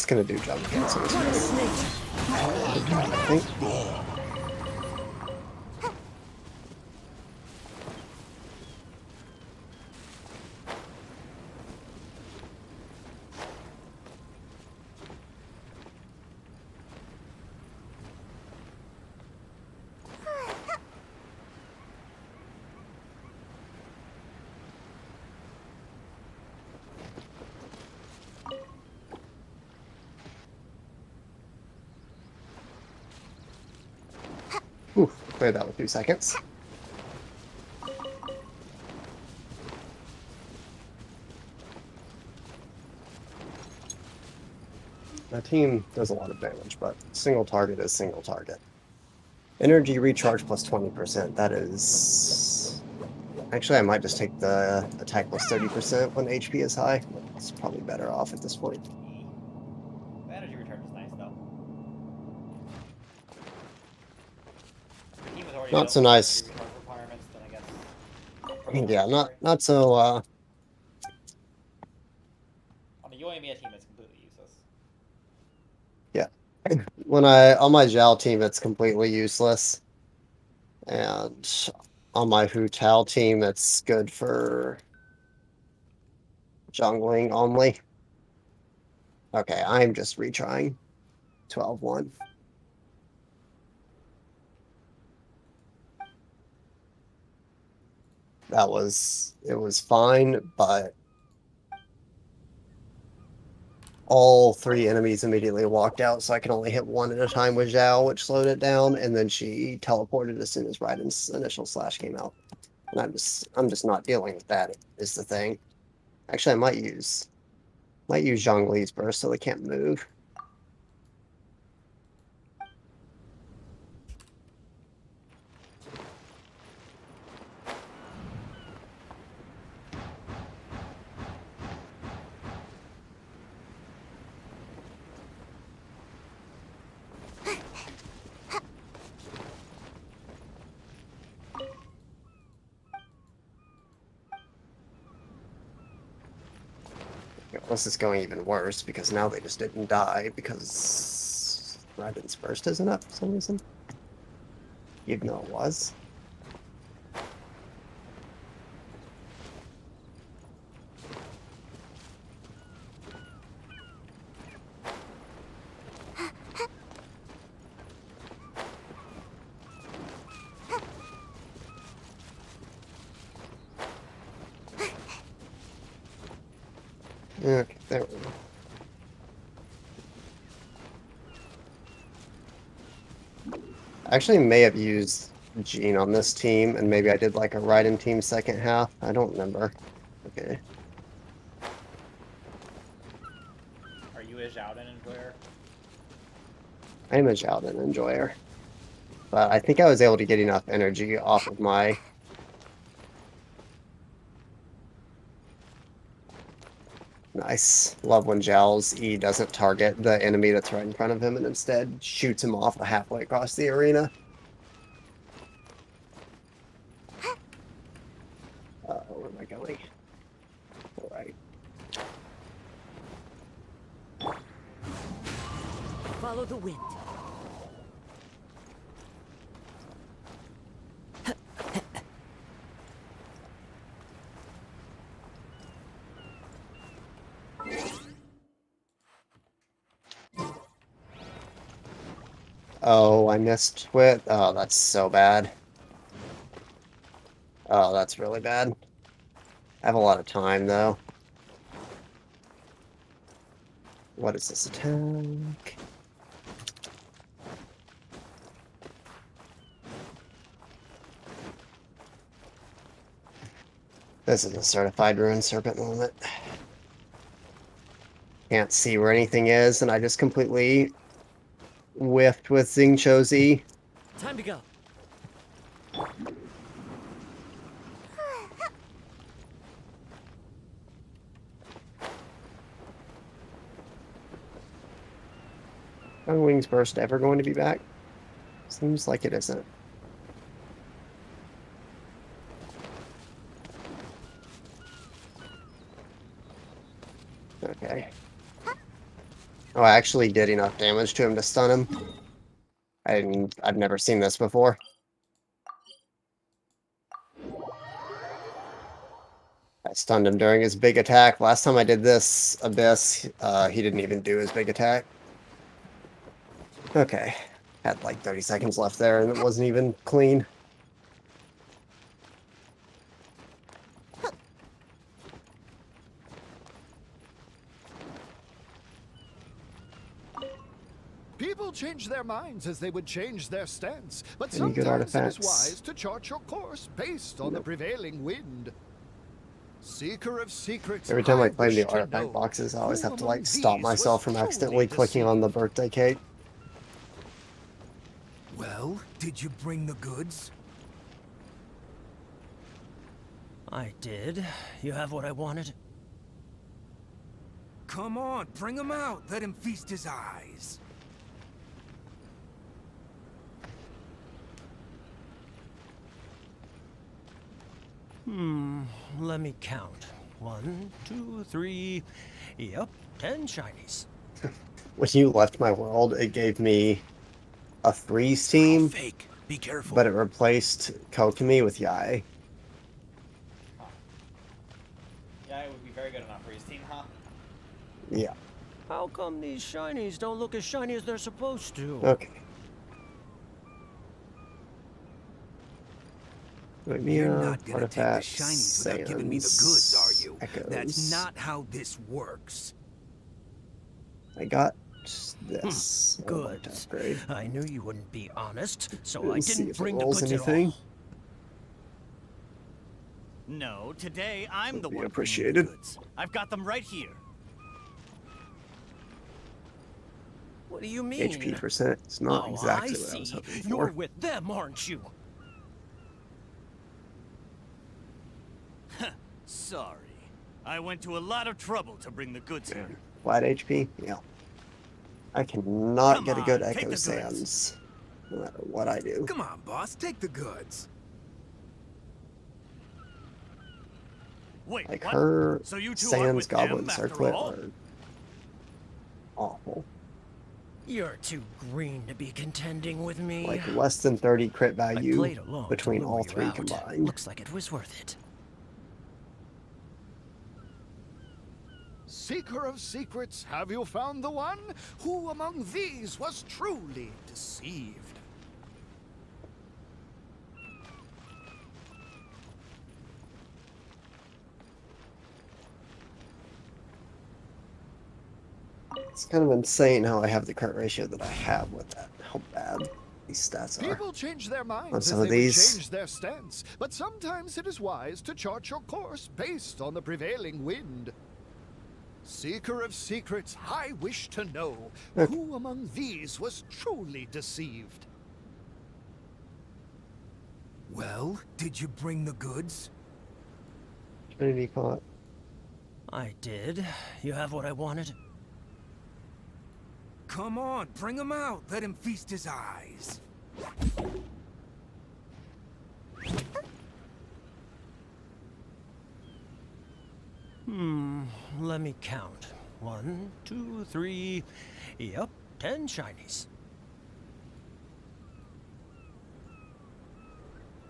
S1: gonna do jump cancels.
S7: One with nature.
S1: I think. Ooh, cleared that with 2 seconds. My team does a lot of damage, but single target is single target. Energy recharge plus 20%. That is... Actually, I might just take the attack plus 30% when HP is high. It's probably better off at this point.
S2: The energy return is nice, though. Your team is already
S1: Not
S2: built
S1: so
S2: with
S1: nice.
S2: energy return requirements, then I guess...
S1: Yeah, not so,
S2: On a Yoimiya team, it's completely useless.
S1: when on my Zhao team, it's completely useless. And on my Hu Tao team, it's good for jungling only. Okay, I'm just retrying. 12-1. It was fine, but all 3 enemies immediately walked out, so I can only hit 1 at a time with Zhao, which slowed it down, and then she teleported as soon as Raiden's initial slash came out. And I'm just not dealing with that, is the thing. Actually, I might use Zhongli's burst so they can't move. This is going even worse because now they just didn't die because Raiden's burst isn't up for some reason. Even though it was. Okay, there we go. I actually may have used Jean on this team, and maybe I did like a Raiden team second half. I don't remember. Okay.
S2: Are you a Zhaoden enjoyer?
S1: I am a Zhaoden enjoyer. But I think I was able to get enough energy off of my... Nice. Love when Zhao's E doesn't target the enemy that's right in front of him and instead shoots him off halfway across the arena. Where am I going? Alright.
S7: Follow the wind.
S1: Oh, I missed Twit. Oh, that's so bad. Oh, that's really bad. I have a lot of time, though. What is this attack? This is a certified ruined serpent moment. Can't see where anything is, and I just completely whiffed with Xingqiu Z.
S7: Time to go.
S1: Wings Burst ever going to be back? Seems like it isn't. Okay. Oh, I actually did enough damage to him to stun him. I've never seen this before. I stunned him during his big attack. Last time I did this, Abyss, he didn't even do his big attack. Okay. Had like 30 seconds left there and it wasn't even clean.
S8: People change their minds as they would change their stance, but
S1: Any good
S8: sometimes it is
S1: artifacts?
S8: wise to chart your course based on the prevailing wind. Seeker of secrets.
S1: Every time I claim
S8: wish
S1: the
S8: to
S1: artifact
S8: know
S1: boxes, I always
S8: who
S1: have to
S8: among
S1: like stop
S8: these
S1: myself
S8: was
S1: from accidentally
S8: truly
S1: clicking on the
S8: deceived.
S1: birthday cake.
S4: Well, did you bring the goods?
S7: I did. You have what I wanted?
S4: Come on, bring him out. Let him feast his eyes.
S7: Let me count. 1, 2, 3. Yep, 10 shinies.
S1: When you left my world, it gave me a freeze
S4: They're all
S1: team,
S4: fake. Be careful.
S1: but it replaced Kokomi with Yae.
S2: Yeah, it would be very good on a freeze team, huh?
S1: Yeah.
S7: How come these shinies don't look as shiny as they're supposed to?
S1: Okay.
S4: You're
S1: Mia,
S4: not gonna take the
S1: artifacts,
S4: shinies without giving me the goods, are
S1: sands,
S4: you?
S1: Echoes.
S4: That's not how this works.
S1: I got just this. I want to
S7: Good.
S1: upgrade.
S7: I knew you wouldn't be honest, so I
S1: Let's see
S7: didn't
S1: if it
S7: bring the
S1: rolls
S7: goods
S1: anything.
S7: at all.
S9: No, today I'm
S1: Would
S9: the
S1: be
S9: one bringing the
S1: appreciated.
S9: goods. I've got them right here.
S7: What do you mean?
S1: HP percent. It's not
S7: Oh,
S1: exactly
S7: I
S1: what I
S7: see.
S1: was hoping
S7: You're
S1: for.
S7: with them, aren't you?
S9: Sorry. I went to a lot of trouble to bring the goods here.
S1: Flat HP? Yeah. I cannot
S9: Come
S1: get a good
S9: on, take
S1: Echo
S9: the goods.
S1: Sands. No matter what I do.
S4: Come on, boss, take the goods.
S9: Wait,
S1: Like
S9: what?
S1: her
S9: So you two are
S1: Sands
S9: with
S1: Goblin
S9: them after
S1: Circlet
S9: all?
S1: are awful.
S7: You're too green to be contending with me.
S1: Like less than 30 crit
S7: I
S1: value
S7: played along
S1: between
S7: to
S1: all
S7: lure you
S1: three
S7: out.
S1: combined.
S7: Looks like it was worth it.
S8: Seeker of secrets, have you found the one? Who among these was truly deceived?
S1: It's kind of insane how I have the crit ratio that I have with that. How bad these stats are.
S8: People change their minds
S1: On
S8: as
S1: some of
S8: they would
S1: these.
S8: change their stance, but sometimes it is wise to chart your course based on the prevailing wind. Seeker of secrets, I wish to know
S1: Okay.
S8: who among these was truly deceived.
S4: Well, did you bring the goods?
S1: Trinity caught.
S7: I did. You have what I wanted?
S4: Come on, bring him out. Let him feast his eyes.
S7: Let me count. 1, 2, 3. Yep, 10 shinies.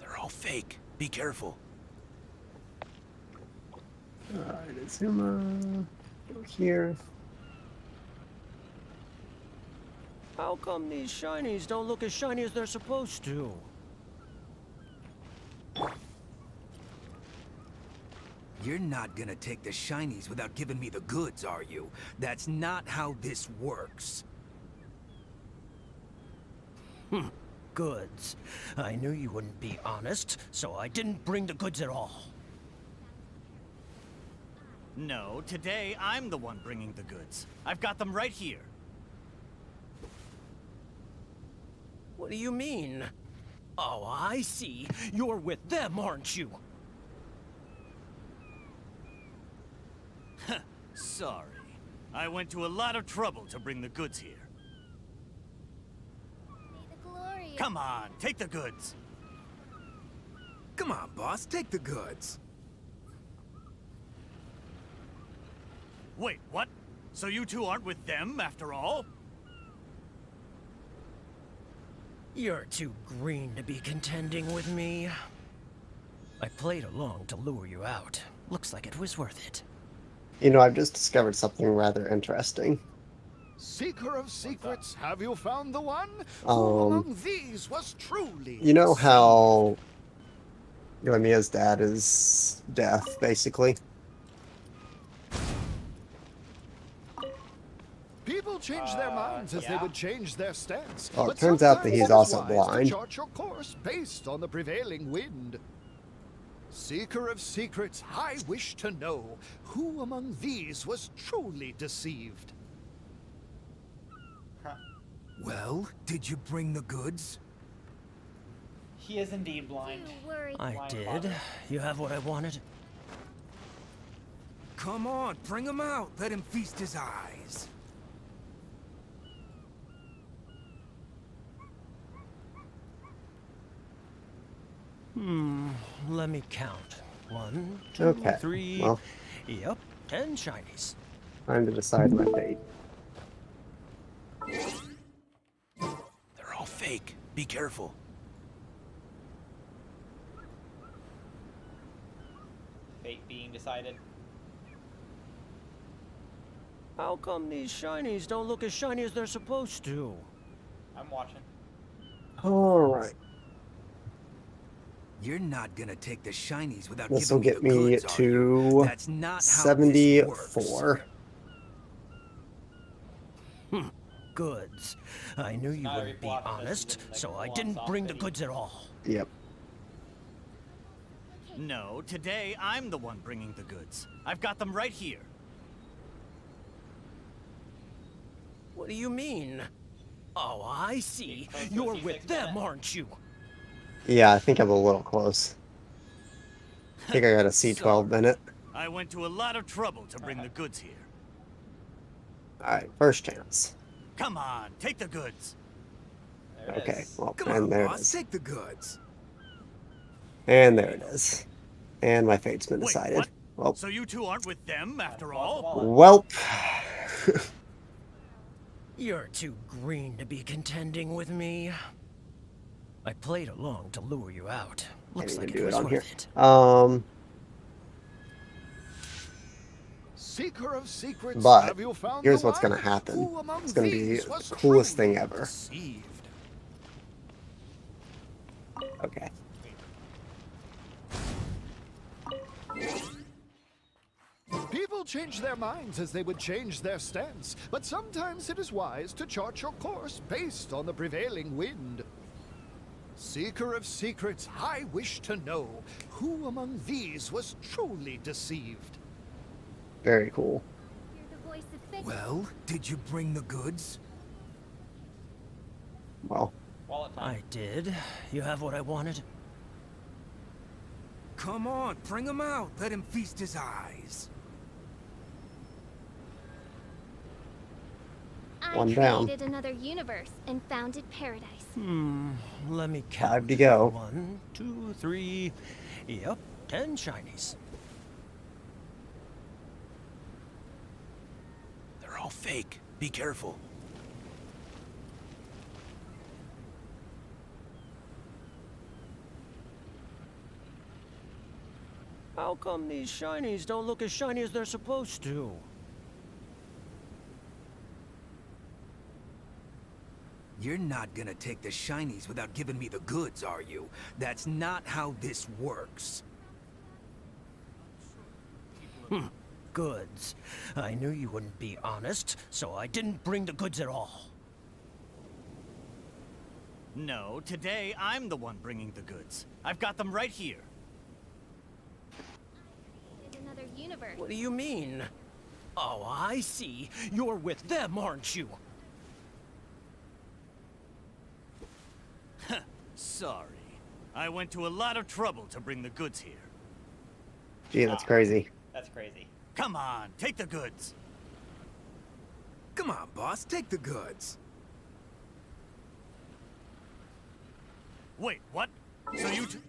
S4: They're all fake. Be careful.
S1: Alright, Azuma. Go here.
S7: How come these shinies don't look as shiny as they're supposed to?
S4: You're not gonna take the shinies without giving me the goods, are you? That's not how this works.
S7: Goods. I knew you wouldn't be honest, so I didn't bring the goods at all.
S9: No, today I'm the one bringing the goods. I've got them right here.
S7: What do you mean? Oh, I see. You're with them, aren't you?
S9: Sorry. I went to a lot of trouble to bring the goods here.
S5: May the glory of
S9: Come on, take the goods.
S4: Come on, boss, take the goods.
S9: Wait, what? So you two aren't with them after all?
S7: You're too green to be contending with me. I played along to lure you out. Looks like it was worth it.
S1: You know, I've just discovered something rather interesting.
S8: Seeker of secrets, have you found the one? Who among these was truly
S1: You know
S8: deceived?
S1: how Yoimiya's dad is deaf, basically?
S8: People change their minds as they
S2: yeah.
S8: would change their stance.
S1: Well, it
S8: but
S1: turns out that
S8: sometimes
S1: he's
S8: it is
S1: also
S8: wise to
S1: blind.
S8: chart your course based on the prevailing wind. Seeker of secrets, I wish to know who among these was truly deceived.
S4: Well, did you bring the goods?
S2: He is indeed blind.
S5: You worry.
S7: I
S2: Blind
S7: did.
S2: father.
S7: You have what I wanted?
S4: Come on, bring him out. Let him feast his eyes.
S7: Let me count. 1, 2,
S1: Okay,
S7: 3.
S1: well.
S7: Yep, 10 shinies.
S1: Time to decide my fate.
S4: They're all fake. Be careful.
S2: Fate being decided.
S7: How come these shinies don't look as shiny as they're supposed to?
S2: I'm watching.
S1: Alright.
S4: You're not gonna take the shinies without
S1: This will
S4: giving
S1: get
S4: me the
S1: me
S4: goods, are you?
S1: to
S4: That's not how this works.
S1: 74.
S7: Goods. I knew you
S2: Not every
S7: wouldn't be
S2: plot twist
S7: honest,
S2: is in, like,
S7: so I
S2: full-on
S7: didn't
S2: soft
S7: bring the
S2: video.
S7: goods at all.
S1: Yep.
S9: No, today I'm the one bringing the goods. I've got them right here.
S7: What do you mean? Oh, I see.
S2: Close to
S7: You're
S2: C6
S7: with them,
S2: minute.
S7: aren't you?
S1: Yeah, I think I'm a little close. I think I got a C12
S9: Sorry.
S1: minute.
S9: I went to a lot of trouble to bring the goods here.
S1: Alright, first chance.
S9: Come on, take the goods.
S2: There it
S1: Okay,
S2: is.
S1: well,
S4: Come on,
S1: and there it
S4: boss,
S1: is.
S4: take the goods.
S1: And there it is. And my fate's been
S9: Wait,
S1: decided.
S9: what?
S1: Well,
S9: So you two aren't with them after
S2: Lost
S9: all?
S2: the wallet.
S1: welp.
S7: You're too green to be contending with me. I played along to lure you out. Looks
S1: Can't
S7: like
S1: even
S7: it
S1: do
S7: was
S1: it on here.
S7: worth it.
S8: Seeker of secrets,
S1: But
S8: have you found
S1: here's
S8: the
S1: what's
S8: one?
S1: gonna happen.
S8: Who among
S1: It's gonna be
S8: these
S1: the
S8: was
S1: coolest thing
S8: truly
S1: ever.
S8: deceived?
S1: Okay.
S8: People change their minds as they would change their stance, but sometimes it is wise to chart your course based on the prevailing wind. Seeker of secrets, I wish to know who among these was truly deceived.
S1: Very cool.
S5: Hear the voice of fate.
S4: Well, did you bring the goods?
S1: Well,
S2: Wallet time.
S7: I did. You have what I wanted?
S4: Come on, bring him out. Let him feast his eyes.
S5: I
S1: One down.
S5: created another universe and founded paradise.
S7: Let me count.
S1: 5 to go.
S7: 1, 2, 3. Yep, 10 shinies.
S4: They're all fake. Be careful.
S7: How come these shinies don't look as shiny as they're supposed to?
S4: You're not gonna take the shinies without giving me the goods, are you? That's not how this works.
S7: Goods. I knew you wouldn't be honest, so I didn't bring the goods at all.
S9: No, today I'm the one bringing the goods. I've got them right here.
S5: Created another universe.
S7: What do you mean? Oh, I see. You're with them, aren't you?
S9: Sorry. I went to a lot of trouble to bring the goods here.
S1: gee, that's crazy.
S2: That's crazy.
S9: Come on, take the goods.
S4: Come on, boss, take the goods.
S9: Wait, what? So you two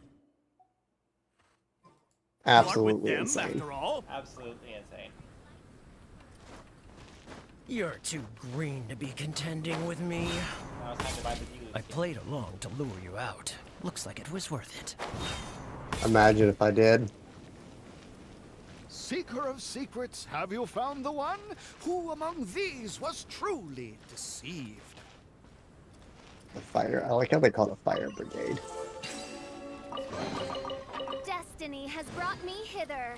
S9: aren't with
S1: Absolutely
S9: them
S1: insane.
S9: after all?
S2: Absolutely insane.
S7: You're too green to be contending with me.
S2: Now it's time to buy the Deluxe
S7: I
S2: skin.
S7: played along to lure you out. Looks like it was worth it.
S1: Imagine if I did.
S8: Seeker of secrets, have you found the one? Who among these was truly deceived?
S1: The fire. I like how they call it a fire brigade.
S5: Destiny has brought me hither.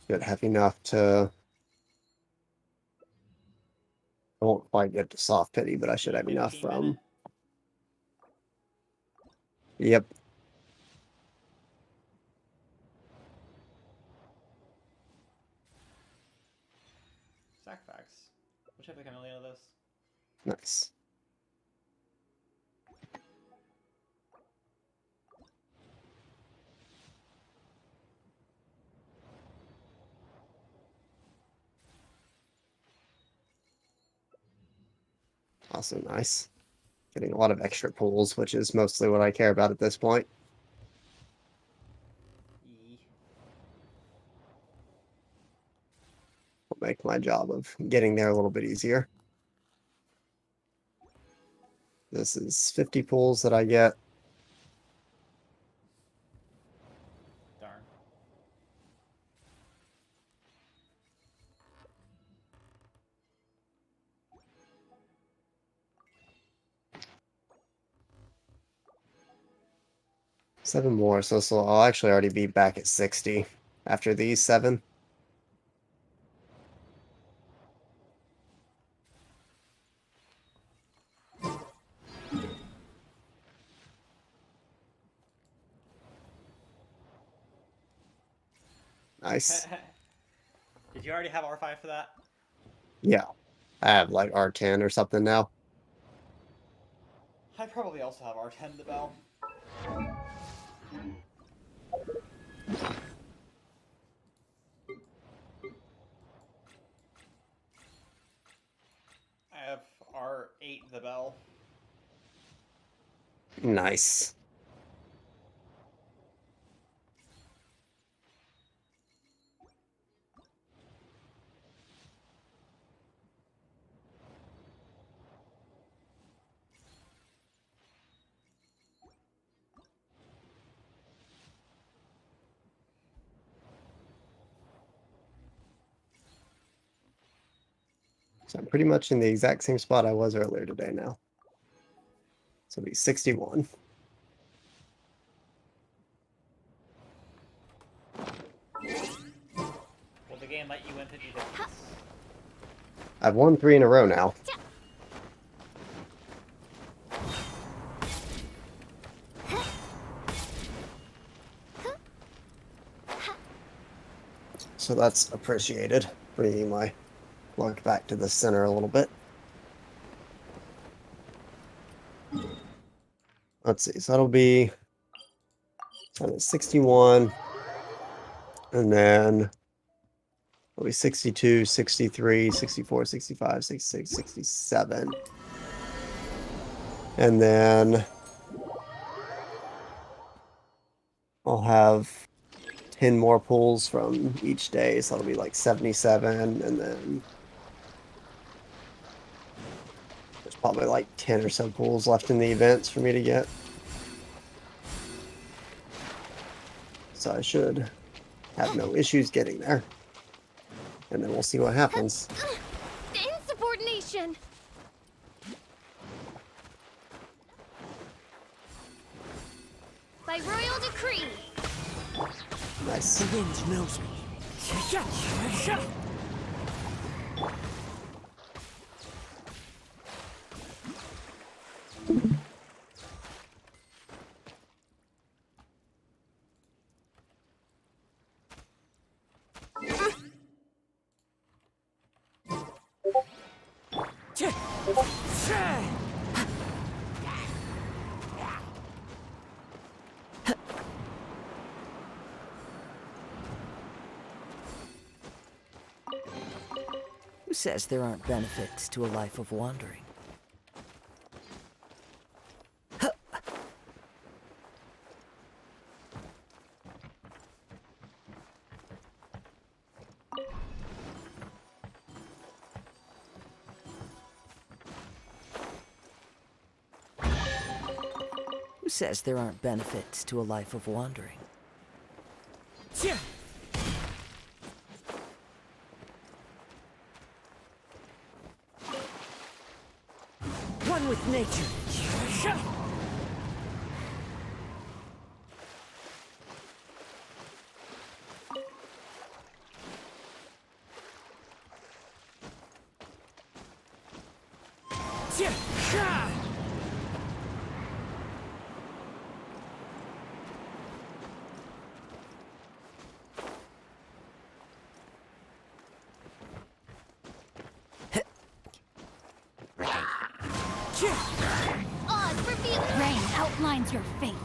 S1: Should have enough to. I won't quite get to soft pity, but I should have enough
S2: 15
S1: from.
S2: minute.
S1: Yep.
S2: Sacrifice. Which have we come of this?
S1: Nice. Also nice. Getting a lot of extra pulls, which is mostly what I care about at this point.
S2: Yee.
S1: Will make my job of getting there a little bit easier. This is 50 pulls that I get.
S2: Darn.
S1: Seven more, so I'll actually already be back at 60 after these 7. Nice.
S2: Did you already have R5 for that?
S1: Yeah. I have like R10 or something now.
S2: I probably also have R10 the bell. I have R8 the bell.
S1: Nice. So I'm pretty much in the exact same spot I was earlier today now. So it'll be 61.
S2: Will the game let you win 50 difference?
S1: I've won 3 in a row now. So that's appreciated, bringing my luck back to the center a little bit. Let's see, so that'll be 61, and then it'll be 62, 63, 64, 65, 66, 67. And then I'll have 10 more pulls from each day, so that'll be like 77, and then there's probably like 10 or so pulls left in the events for me to get. So I should have no issues getting there. And then we'll see what happens.
S5: Insubordination! By royal decree!
S1: Nice.
S7: The wind knows me.
S10: says there aren't benefits to a life of wandering? Who says there aren't benefits to a life of wandering? One with nature.
S5: Oz, reveal it! Rain outlines your fate.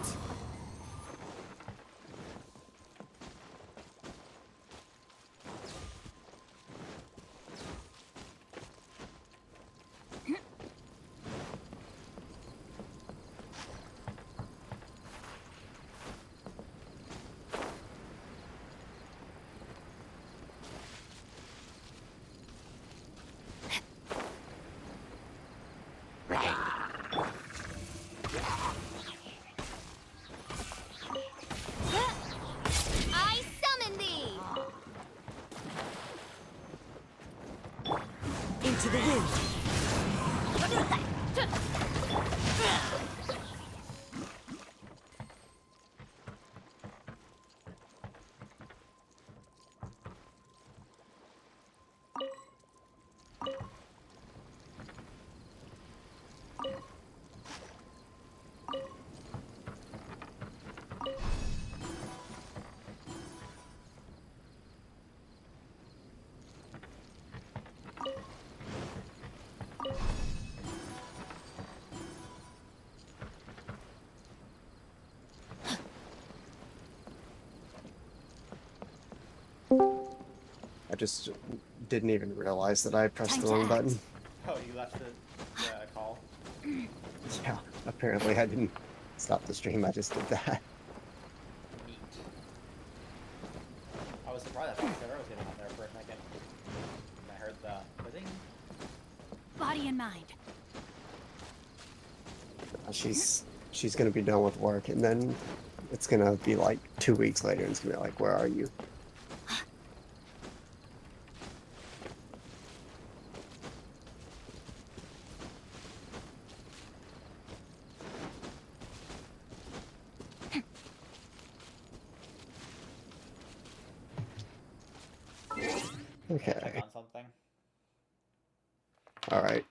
S5: I summon thee!
S10: Into the wind.
S1: I just didn't even realize that I pressed the wrong button.
S2: Oh, you left the call?
S1: Yeah, apparently I didn't stop the stream, I just did that.
S2: Neat. I was surprised. I thought Sarah was getting on there for a second. And I heard the buzzing.
S5: Body and mind.
S1: She's gonna be done with work, and then it's gonna be like 2 weeks later, and it's gonna be like, where are you? Okay.
S2: Check on something.
S1: All right.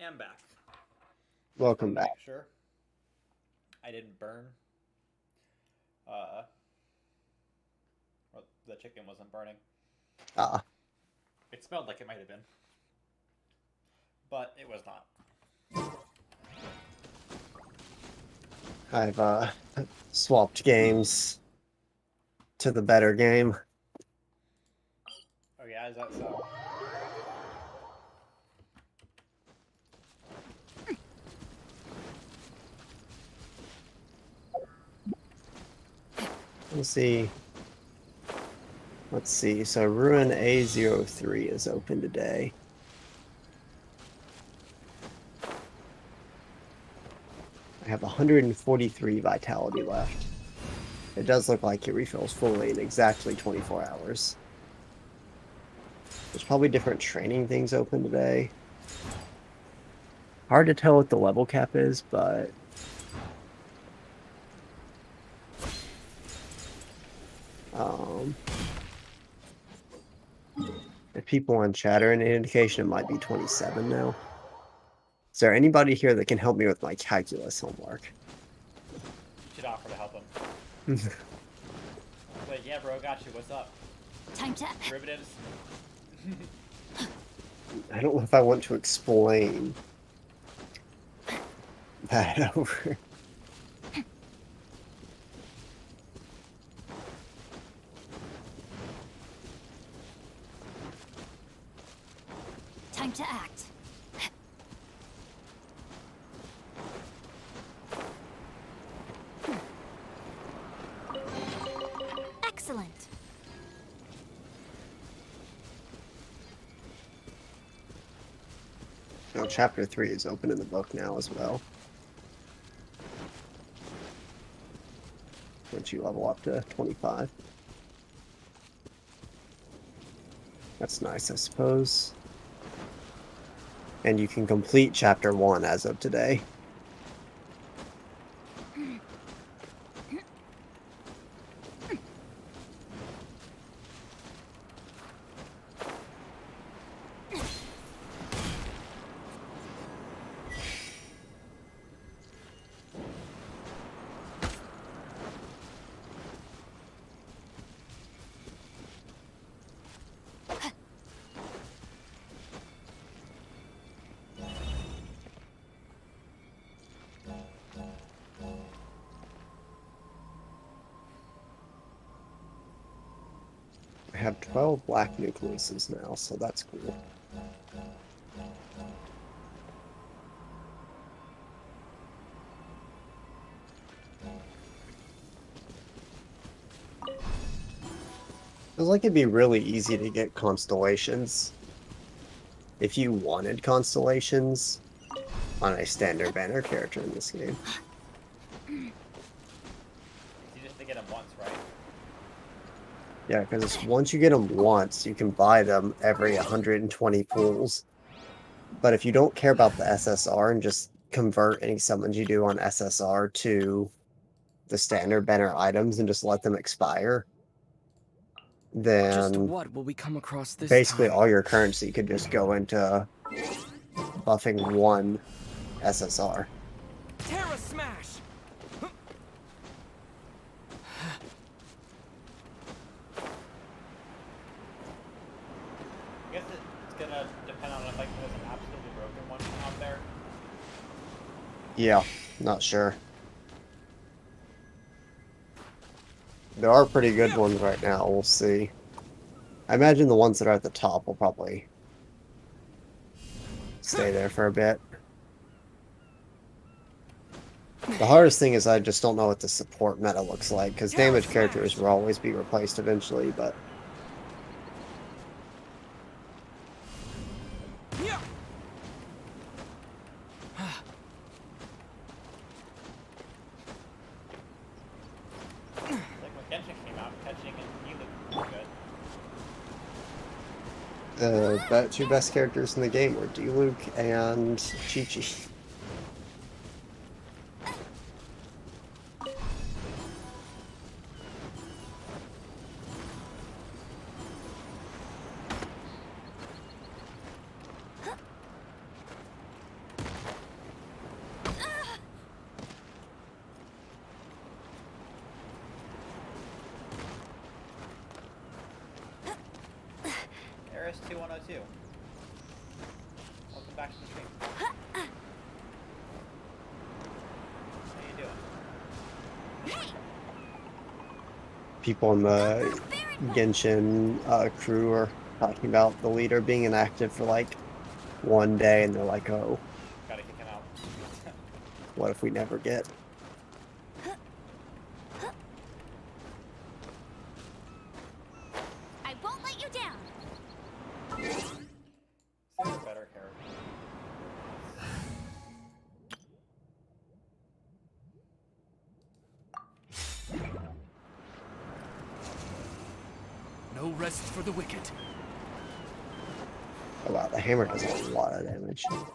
S2: am back.
S1: Welcome
S2: Make
S1: back.
S2: sure I didn't burn. Or the chicken wasn't burning.
S1: Ah,
S2: It smelled like it might have been, but it was not.
S1: I've swapped games to the better game.
S2: Oh yeah, is that so?
S1: Let's see. Let's see. So Ruin A03 is open today. I have 143 vitality left. It does look like it refills fully in exactly 24 hours. There's probably different training things open today. Hard to tell what the level cap is, but if people on chat are any indication, it might be 27 now. Is there anybody here that can help me with my calculus homework?
S2: You should offer to help him. Wait, yeah, bro, got you. What's up?
S5: Time to...
S2: Derivatives?
S1: I don't know if I want to explain that over.
S5: Time to act. Excellent.
S1: So chapter 3 is open in the book now as well. Once you level up to 25. That's nice, I suppose. And you can complete chapter 1 as of today. I have 12 black nucleuses now, so that's cool. Feels like it'd be really easy to get constellations if you wanted constellations on a standard banner character in this game.
S2: You just have to get them once, right?
S1: Yeah, because once you get them once, you can buy them every 120 pools. But if you don't care about the SSR and just convert any summons you do on SSR to the standard banner items and just let them expire,
S10: Just
S1: then
S10: what will we come across this
S1: basically
S10: time?
S1: all your currency could just go into buffing one SSR.
S10: Terra Smash!
S2: I guess it's gonna depend on if like there's an absolutely broken one out there.
S1: Yeah, not sure. There are pretty good ones right now, we'll see. I imagine the ones that are at the top will probably stay there for a bit. The hardest thing is I just don't know what the support meta looks like, because damage characters will always be replaced eventually, but...
S2: Like when Genshin came out, catching and healing were good.
S1: The two best characters in the game were Diluc and Chi-Chi.
S2: Chris 2102. Welcome back to the stream. How you doing?
S1: People in the Genshin crew are talking about the leader being inactive for like one day, and they're like, "Oh,
S2: Gotta kick him out."
S1: what if we never get?"
S5: I won't let you down.
S2: Is there a better character?
S4: No rest for the wicked.
S1: Oh wow, the hammer does a lot of damage.
S2: No.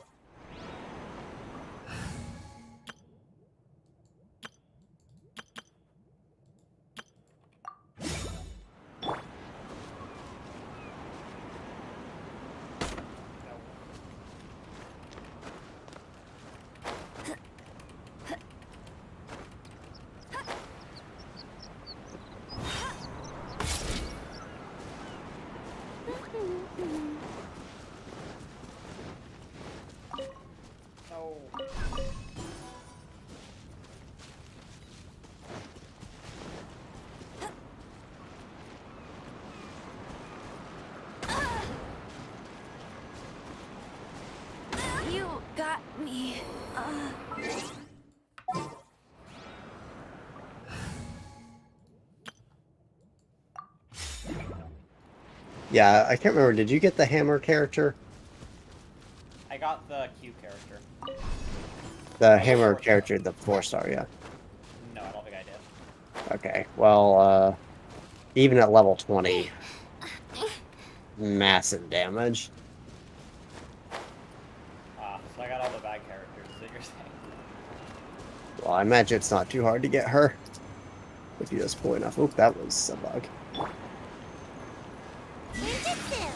S5: You got me.
S1: Yeah, I can't remember. Did you get the hammer character?
S2: I got the Q character.
S1: The hammer character, the 4-star, yeah.
S2: No, I don't think I did.
S1: Okay, well, even at level 20, massive damage.
S2: So I got all the bad characters, is what you're saying?
S1: Well, I imagine it's not too hard to get her. If you just pull enough. Oop, that was a bug.
S5: Ninjutsu.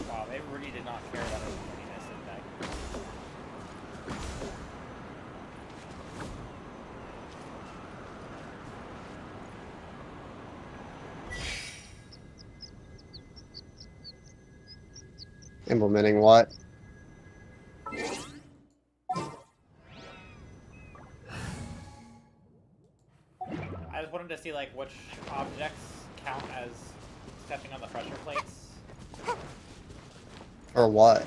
S2: Wow, they really did not care about his prettiness, did they?
S1: Implementing what?
S2: I just wanted to see like which objects count as stepping on the pressure plates
S1: Or what?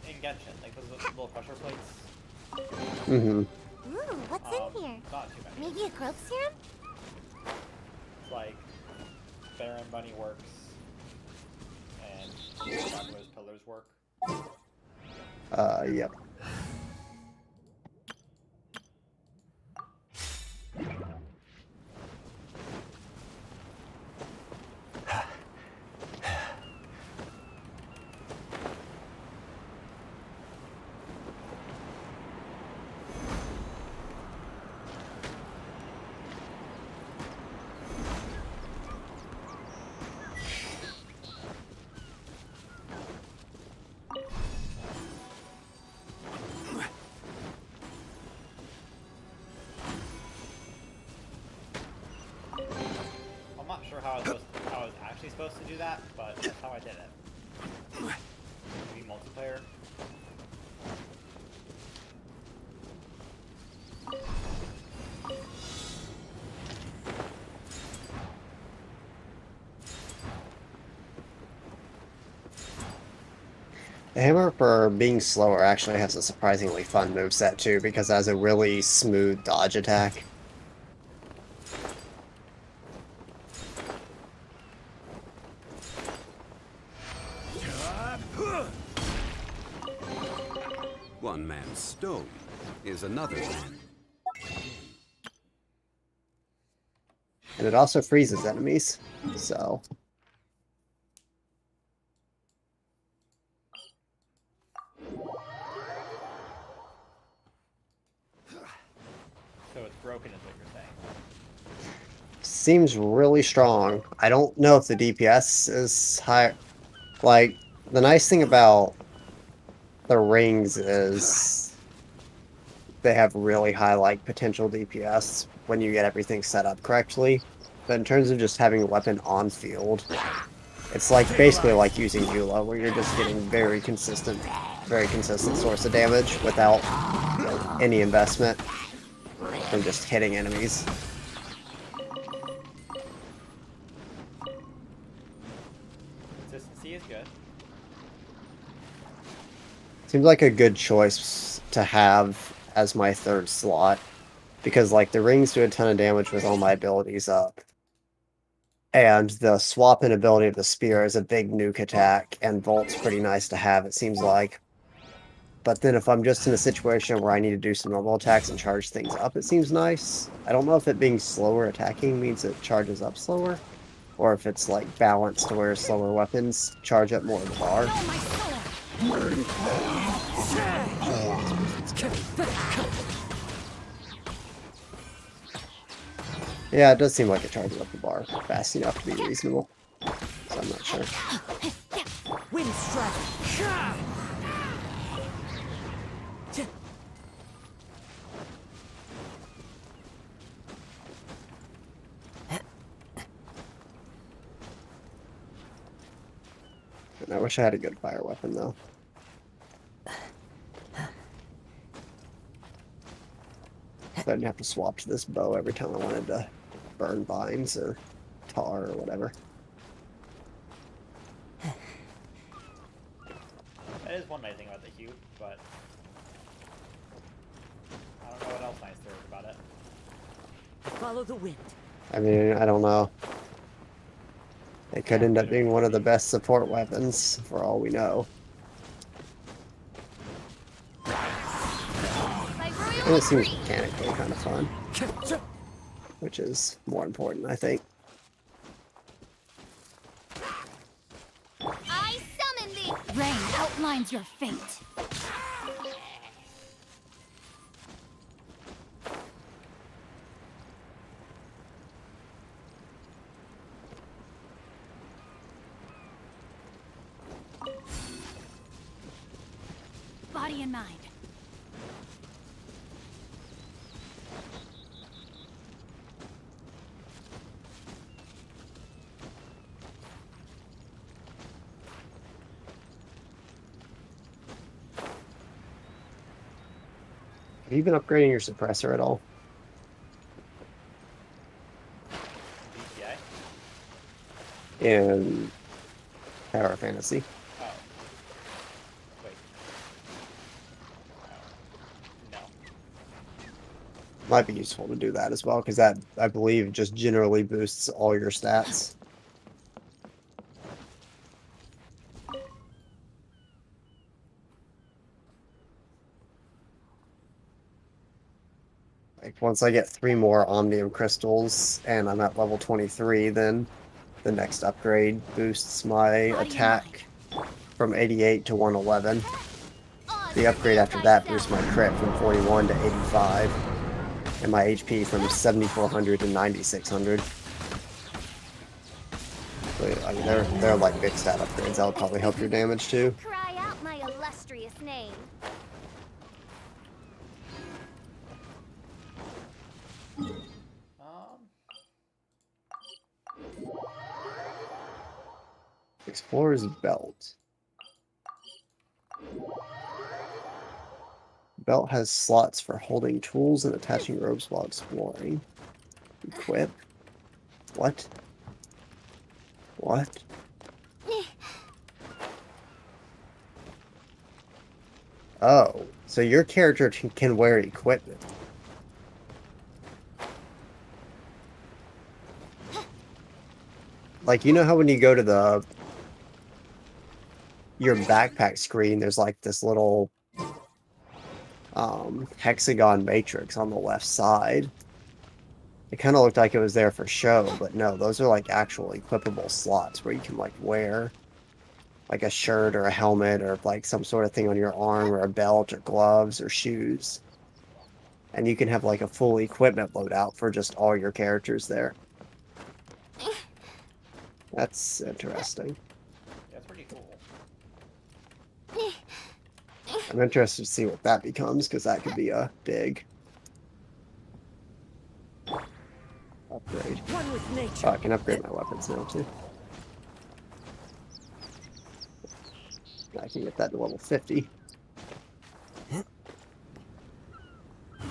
S2: in Genshin, like those little pressure plates.
S1: Mm-hmm.
S5: Ooh, what's in here?
S2: Not too many.
S5: Maybe a growth serum?
S2: It's like Baron Bunny works and Traveler's Pillars work.
S1: Yep.
S2: I'm not sure how I was actually supposed to do that, but that's how I did it. Maybe multiplayer.
S1: The hammer, for being slower, actually has a surprisingly fun moveset too, because it has a really smooth dodge attack.
S6: One man's stone is another man.
S1: And it also freezes enemies, so...
S2: So it's broken is what you're saying.
S1: Seems really strong. I don't know if the DPS is high. Like, the nice thing about the rings is they have really high, like, potential DPS, when you get everything set up correctly. But in terms of just having a weapon on field, it's like basically like using Eula, where you're just getting very consistent source of damage without any investment from just hitting enemies.
S2: Consistency is good.
S1: Seems like a good choice to have as my third slot, because like the rings do a ton of damage with all my abilities up. And the swap-in ability of the spear is a big nuke attack, and Volt's pretty nice to have, it seems like. But then if I'm just in a situation where I need to do some normal attacks and charge things up, it seems nice. I don't know if it being slower attacking means it charges up slower, or if it's like balanced to where slower weapons charge up more of the bar. Yeah, it does seem like it charges up the bar fast enough to be reasonable. So I'm not sure.
S7: Wind strike.
S1: And I wish I had a good fire weapon though. So I didn't have to swap to this bow every time I wanted to burn vines or tar or whatever.
S2: That is one nice thing about the Hue, but I don't know what else nice there is about it.
S7: Follow the wind.
S1: I mean, I don't know. It could end up being one of the best support weapons, for all we know. And it seems mechanically kind of fun. Which is more important, I think.
S5: I summon thee! Rain outlines your fate. Body and mind.
S1: Have you been upgrading your suppressor at all?
S2: DPI?
S1: In Tower Fantasy?
S2: Oh. Wait. No.
S1: Might be useful to do that as well, because that, I believe, just generally boosts all your stats. Like, once I get 3 more Omnium Crystals, and I'm at level 23, then the next upgrade boosts my attack from 88 to 111. The upgrade after that boosts my crit from 41 to 85, and my HP from 7400 to 9600. So, I mean, they're like big stat upgrades. That'll probably help your damage too.
S5: Cry out my illustrious name.
S1: Explorer's Belt. Belt has slots for holding tools and attaching ropes while exploring. Equip. What? What? Oh, so your character can wear equipment. Like, you know how when you go to your backpack screen, there's like this little hexagon matrix on the left side. It kind of looked like it was there for show, but no, those are like actual equipable slots where you can like wear like a shirt or a helmet or like some sort of thing on your arm or a belt or gloves or shoes. And you can have like a full equipment loadout for just all your characters there. That's interesting.
S2: That's pretty cool.
S1: I'm interested to see what that becomes, because that could be a big. upgrade.
S10: One with nature.
S1: Oh, I can upgrade my weapons now too. I can get that to level 50.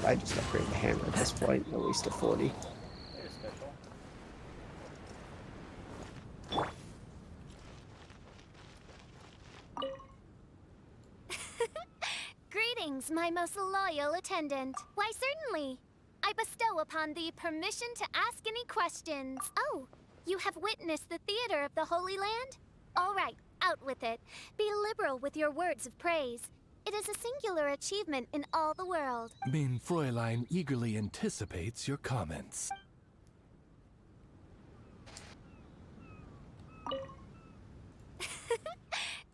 S1: I just upgrade the hammer at this point, at least to 40.
S2: There's special.
S5: Greetings, my most loyal attendant. Why, certainly. I bestow upon thee permission to ask any questions. Oh, you have witnessed the theater of the Holy Land? All right, out with it. Be liberal with your words of praise. It is a singular achievement in all the world.
S11: Mein Fräulein eagerly anticipates your comments.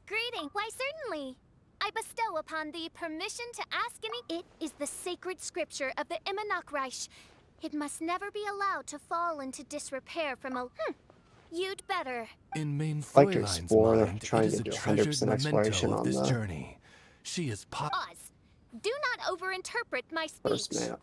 S5: Greeting. Why, certainly. I bestow upon thee permission to ask any... It is the sacred scripture of the Immonachreich. It must never be allowed to fall into disrepair from a... You'd better.
S11: In Mein
S1: I'd like to
S11: Fräulein's
S1: explore,
S11: mind,
S1: trying
S11: it is
S1: to
S11: a
S1: do
S11: treasured
S1: 100% exploration
S11: memento of
S1: on
S11: this
S1: the
S11: journey. She is
S5: Pause. Do not overinterpret my speech.
S1: first map.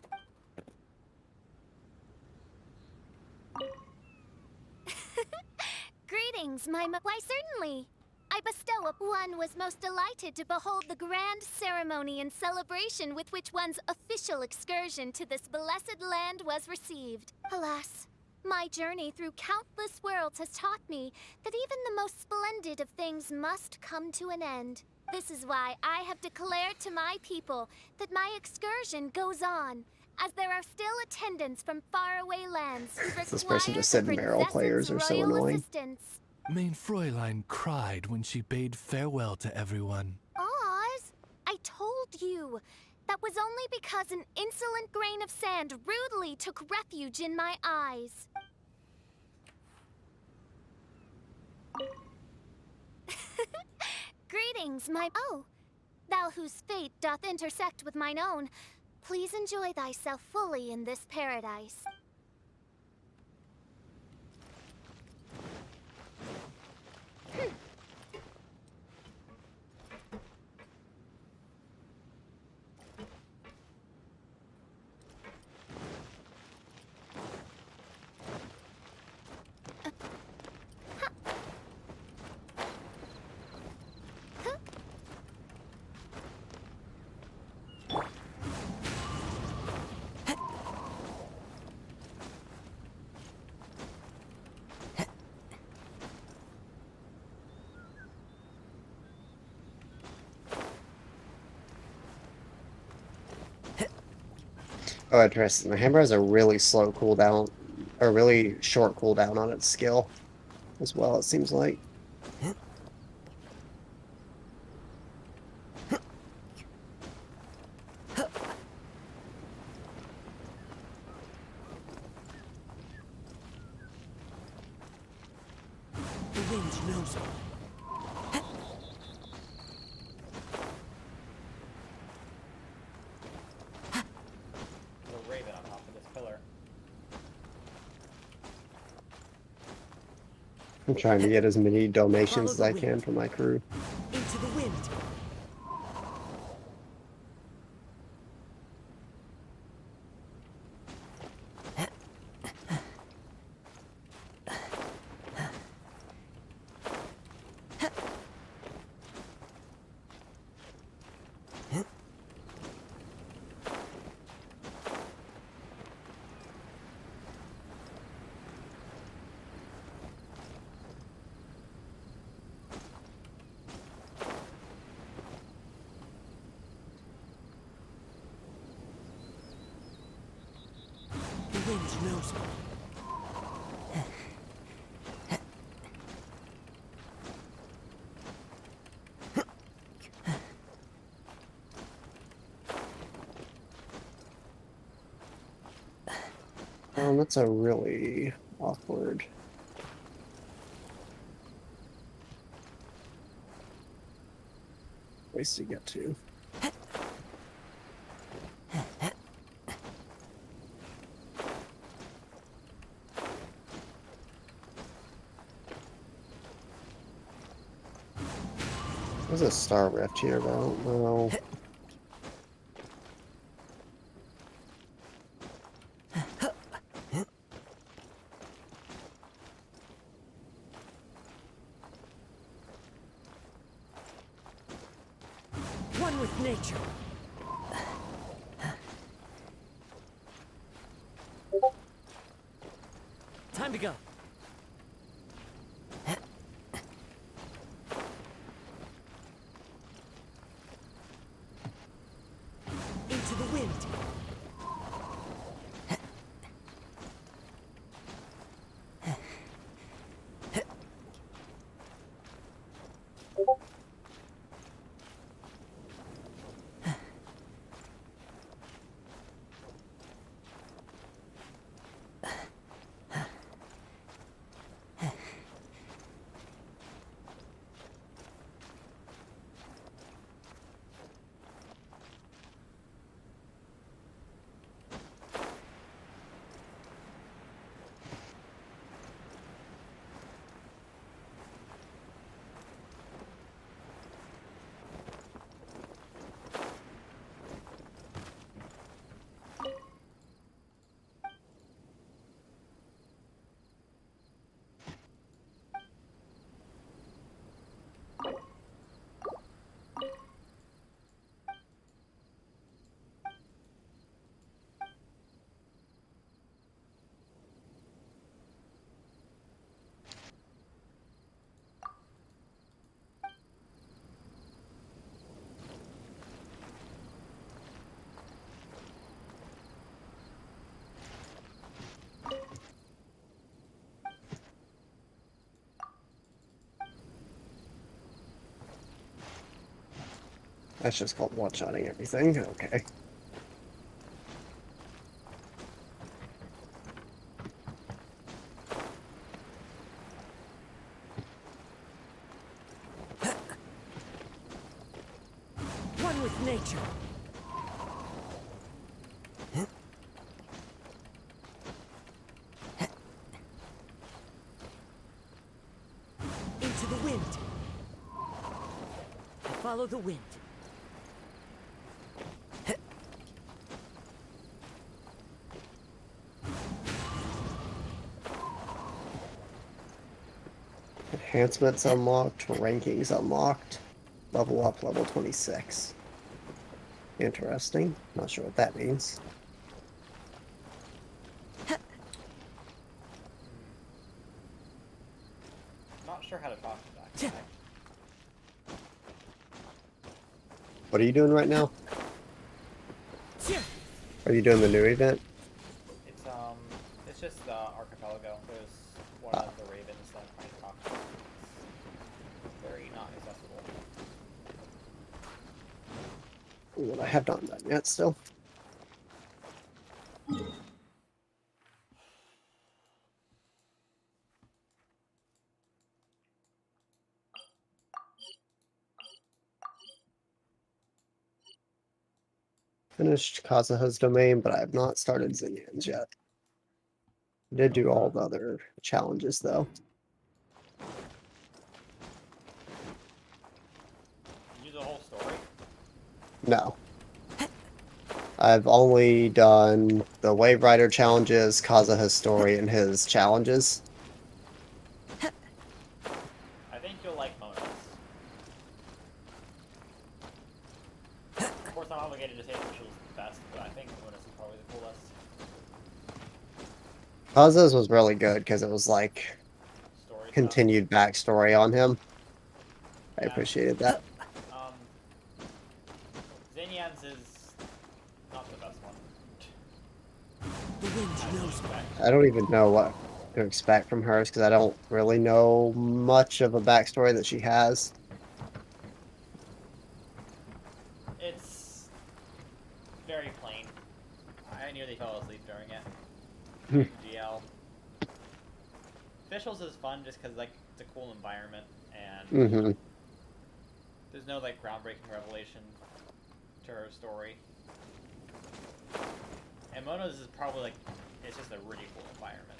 S5: Greetings, Why, certainly. I bestow one was most delighted to behold the grand ceremony and celebration with which one's official excursion to this blessed land was received. Alas, my journey through countless worlds has taught me that even the most splendid of things must come to an end. This is why I have declared to my people that my excursion goes on, as there are still attendants from faraway lands who require
S1: This person just said
S5: the
S1: Meryl players are so
S5: royal
S1: annoying.
S5: assistance.
S11: Mein Fräulein cried when she bade farewell to everyone.
S5: Oz, I told you. That was only because an insolent grain of sand rudely took refuge in my eyes. Greetings, my... Oh, thou whose fate doth intersect with mine own, please enjoy thyself fully in this paradise.
S1: Oh, interesting. The hammer has a really slow cooldown, or really short cooldown on its skill as well, it seems like.
S10: The wind knows me.
S2: Little raven on top of this pillar.
S1: I'm trying to get as many donations as I can for my crew.
S10: Into the wind. The wind knows me.
S1: That's a really awkward place to get to. There's a star rift here, but I don't know.
S7: One with nature. Time to go. Into the wind.
S1: That's just called one-shotting everything. Okay.
S7: One with nature. Into the wind. Follow the wind.
S1: Enhancements unlocked, rankings unlocked, level up, level 26. Interesting. Not sure what that means.
S2: Not sure how to talk to that guy.
S1: What are you doing right now? Are you doing the new event?
S2: It's just Archipelago. There's one of the ravens that I'm trying to talk to. It's very not accessible.
S1: What I have not done yet still. Finished Kazuha's domain, but I have not started Zinyan's yet. I did do all the other challenges though.
S2: Did you do the whole story?
S1: No. I've only done the Wave Rider challenges, Kazuha's story, and his challenges.
S2: I think you'll like Mona's. Of course, I'm obligated to say Official's the best, but I think Mona's is probably the coolest.
S1: Kazuha's was really good because it was like
S2: Story
S1: continued backstory on him. I
S2: Yeah.
S1: appreciated that.
S2: Zinyan's is not the best one.
S7: The wind knows me.
S1: I don't even know what to expect from hers because I don't really know much of a backstory that she has.
S2: It's very plain. I nearly fell asleep during it. GL. Officials is fun just because like it's a cool environment and there's no like groundbreaking revelation to her story. And Mono's is probably like it's just a really cool environment.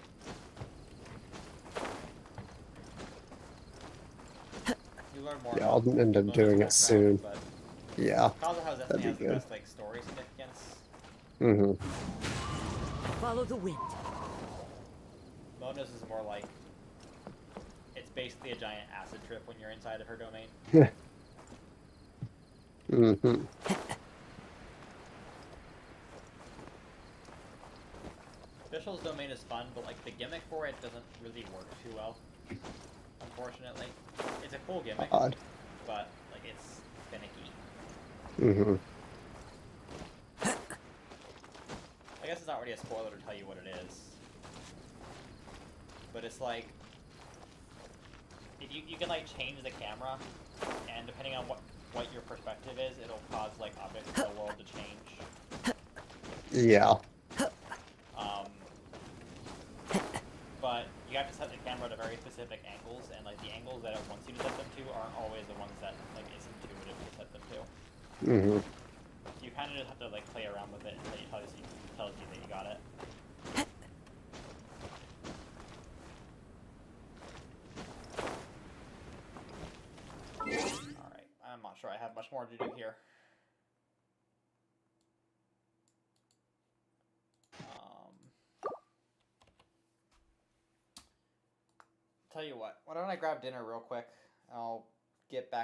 S2: You learn more.
S1: Yeah,
S2: about
S1: I'll end up
S2: Mono's
S1: doing it
S2: background,
S1: soon.
S2: but
S1: Yeah,
S2: Kazuha
S1: that'd
S2: definitely
S1: be
S2: has the
S1: good.
S2: best like story significance.
S7: Follow the wind.
S2: Mona's is more like it's basically a giant acid trip when you're inside of her domain.
S1: Mm-hmm.
S2: Official's domain is fun, but like the gimmick for it doesn't really work too well. Unfortunately, it's a cool gimmick,
S1: Odd.
S2: but like it's finicky.
S1: Mm-hmm.
S2: I guess it's not really a spoiler to tell you what it is, but it's like if you can like change the camera, and depending on what your perspective is, it'll cause like objects in the world to change.
S1: Yeah.
S2: But you have to set the camera to very specific angles, and like the angles that it wants you to set them to aren't always the ones that like it's intuitive to set them to.
S1: Mm-hmm.
S2: You kind of just have to like play around with it until it tells you that you got it. All right, I'm not sure I have much more to do here. Tell you what, why don't I grab dinner real quick? I'll get back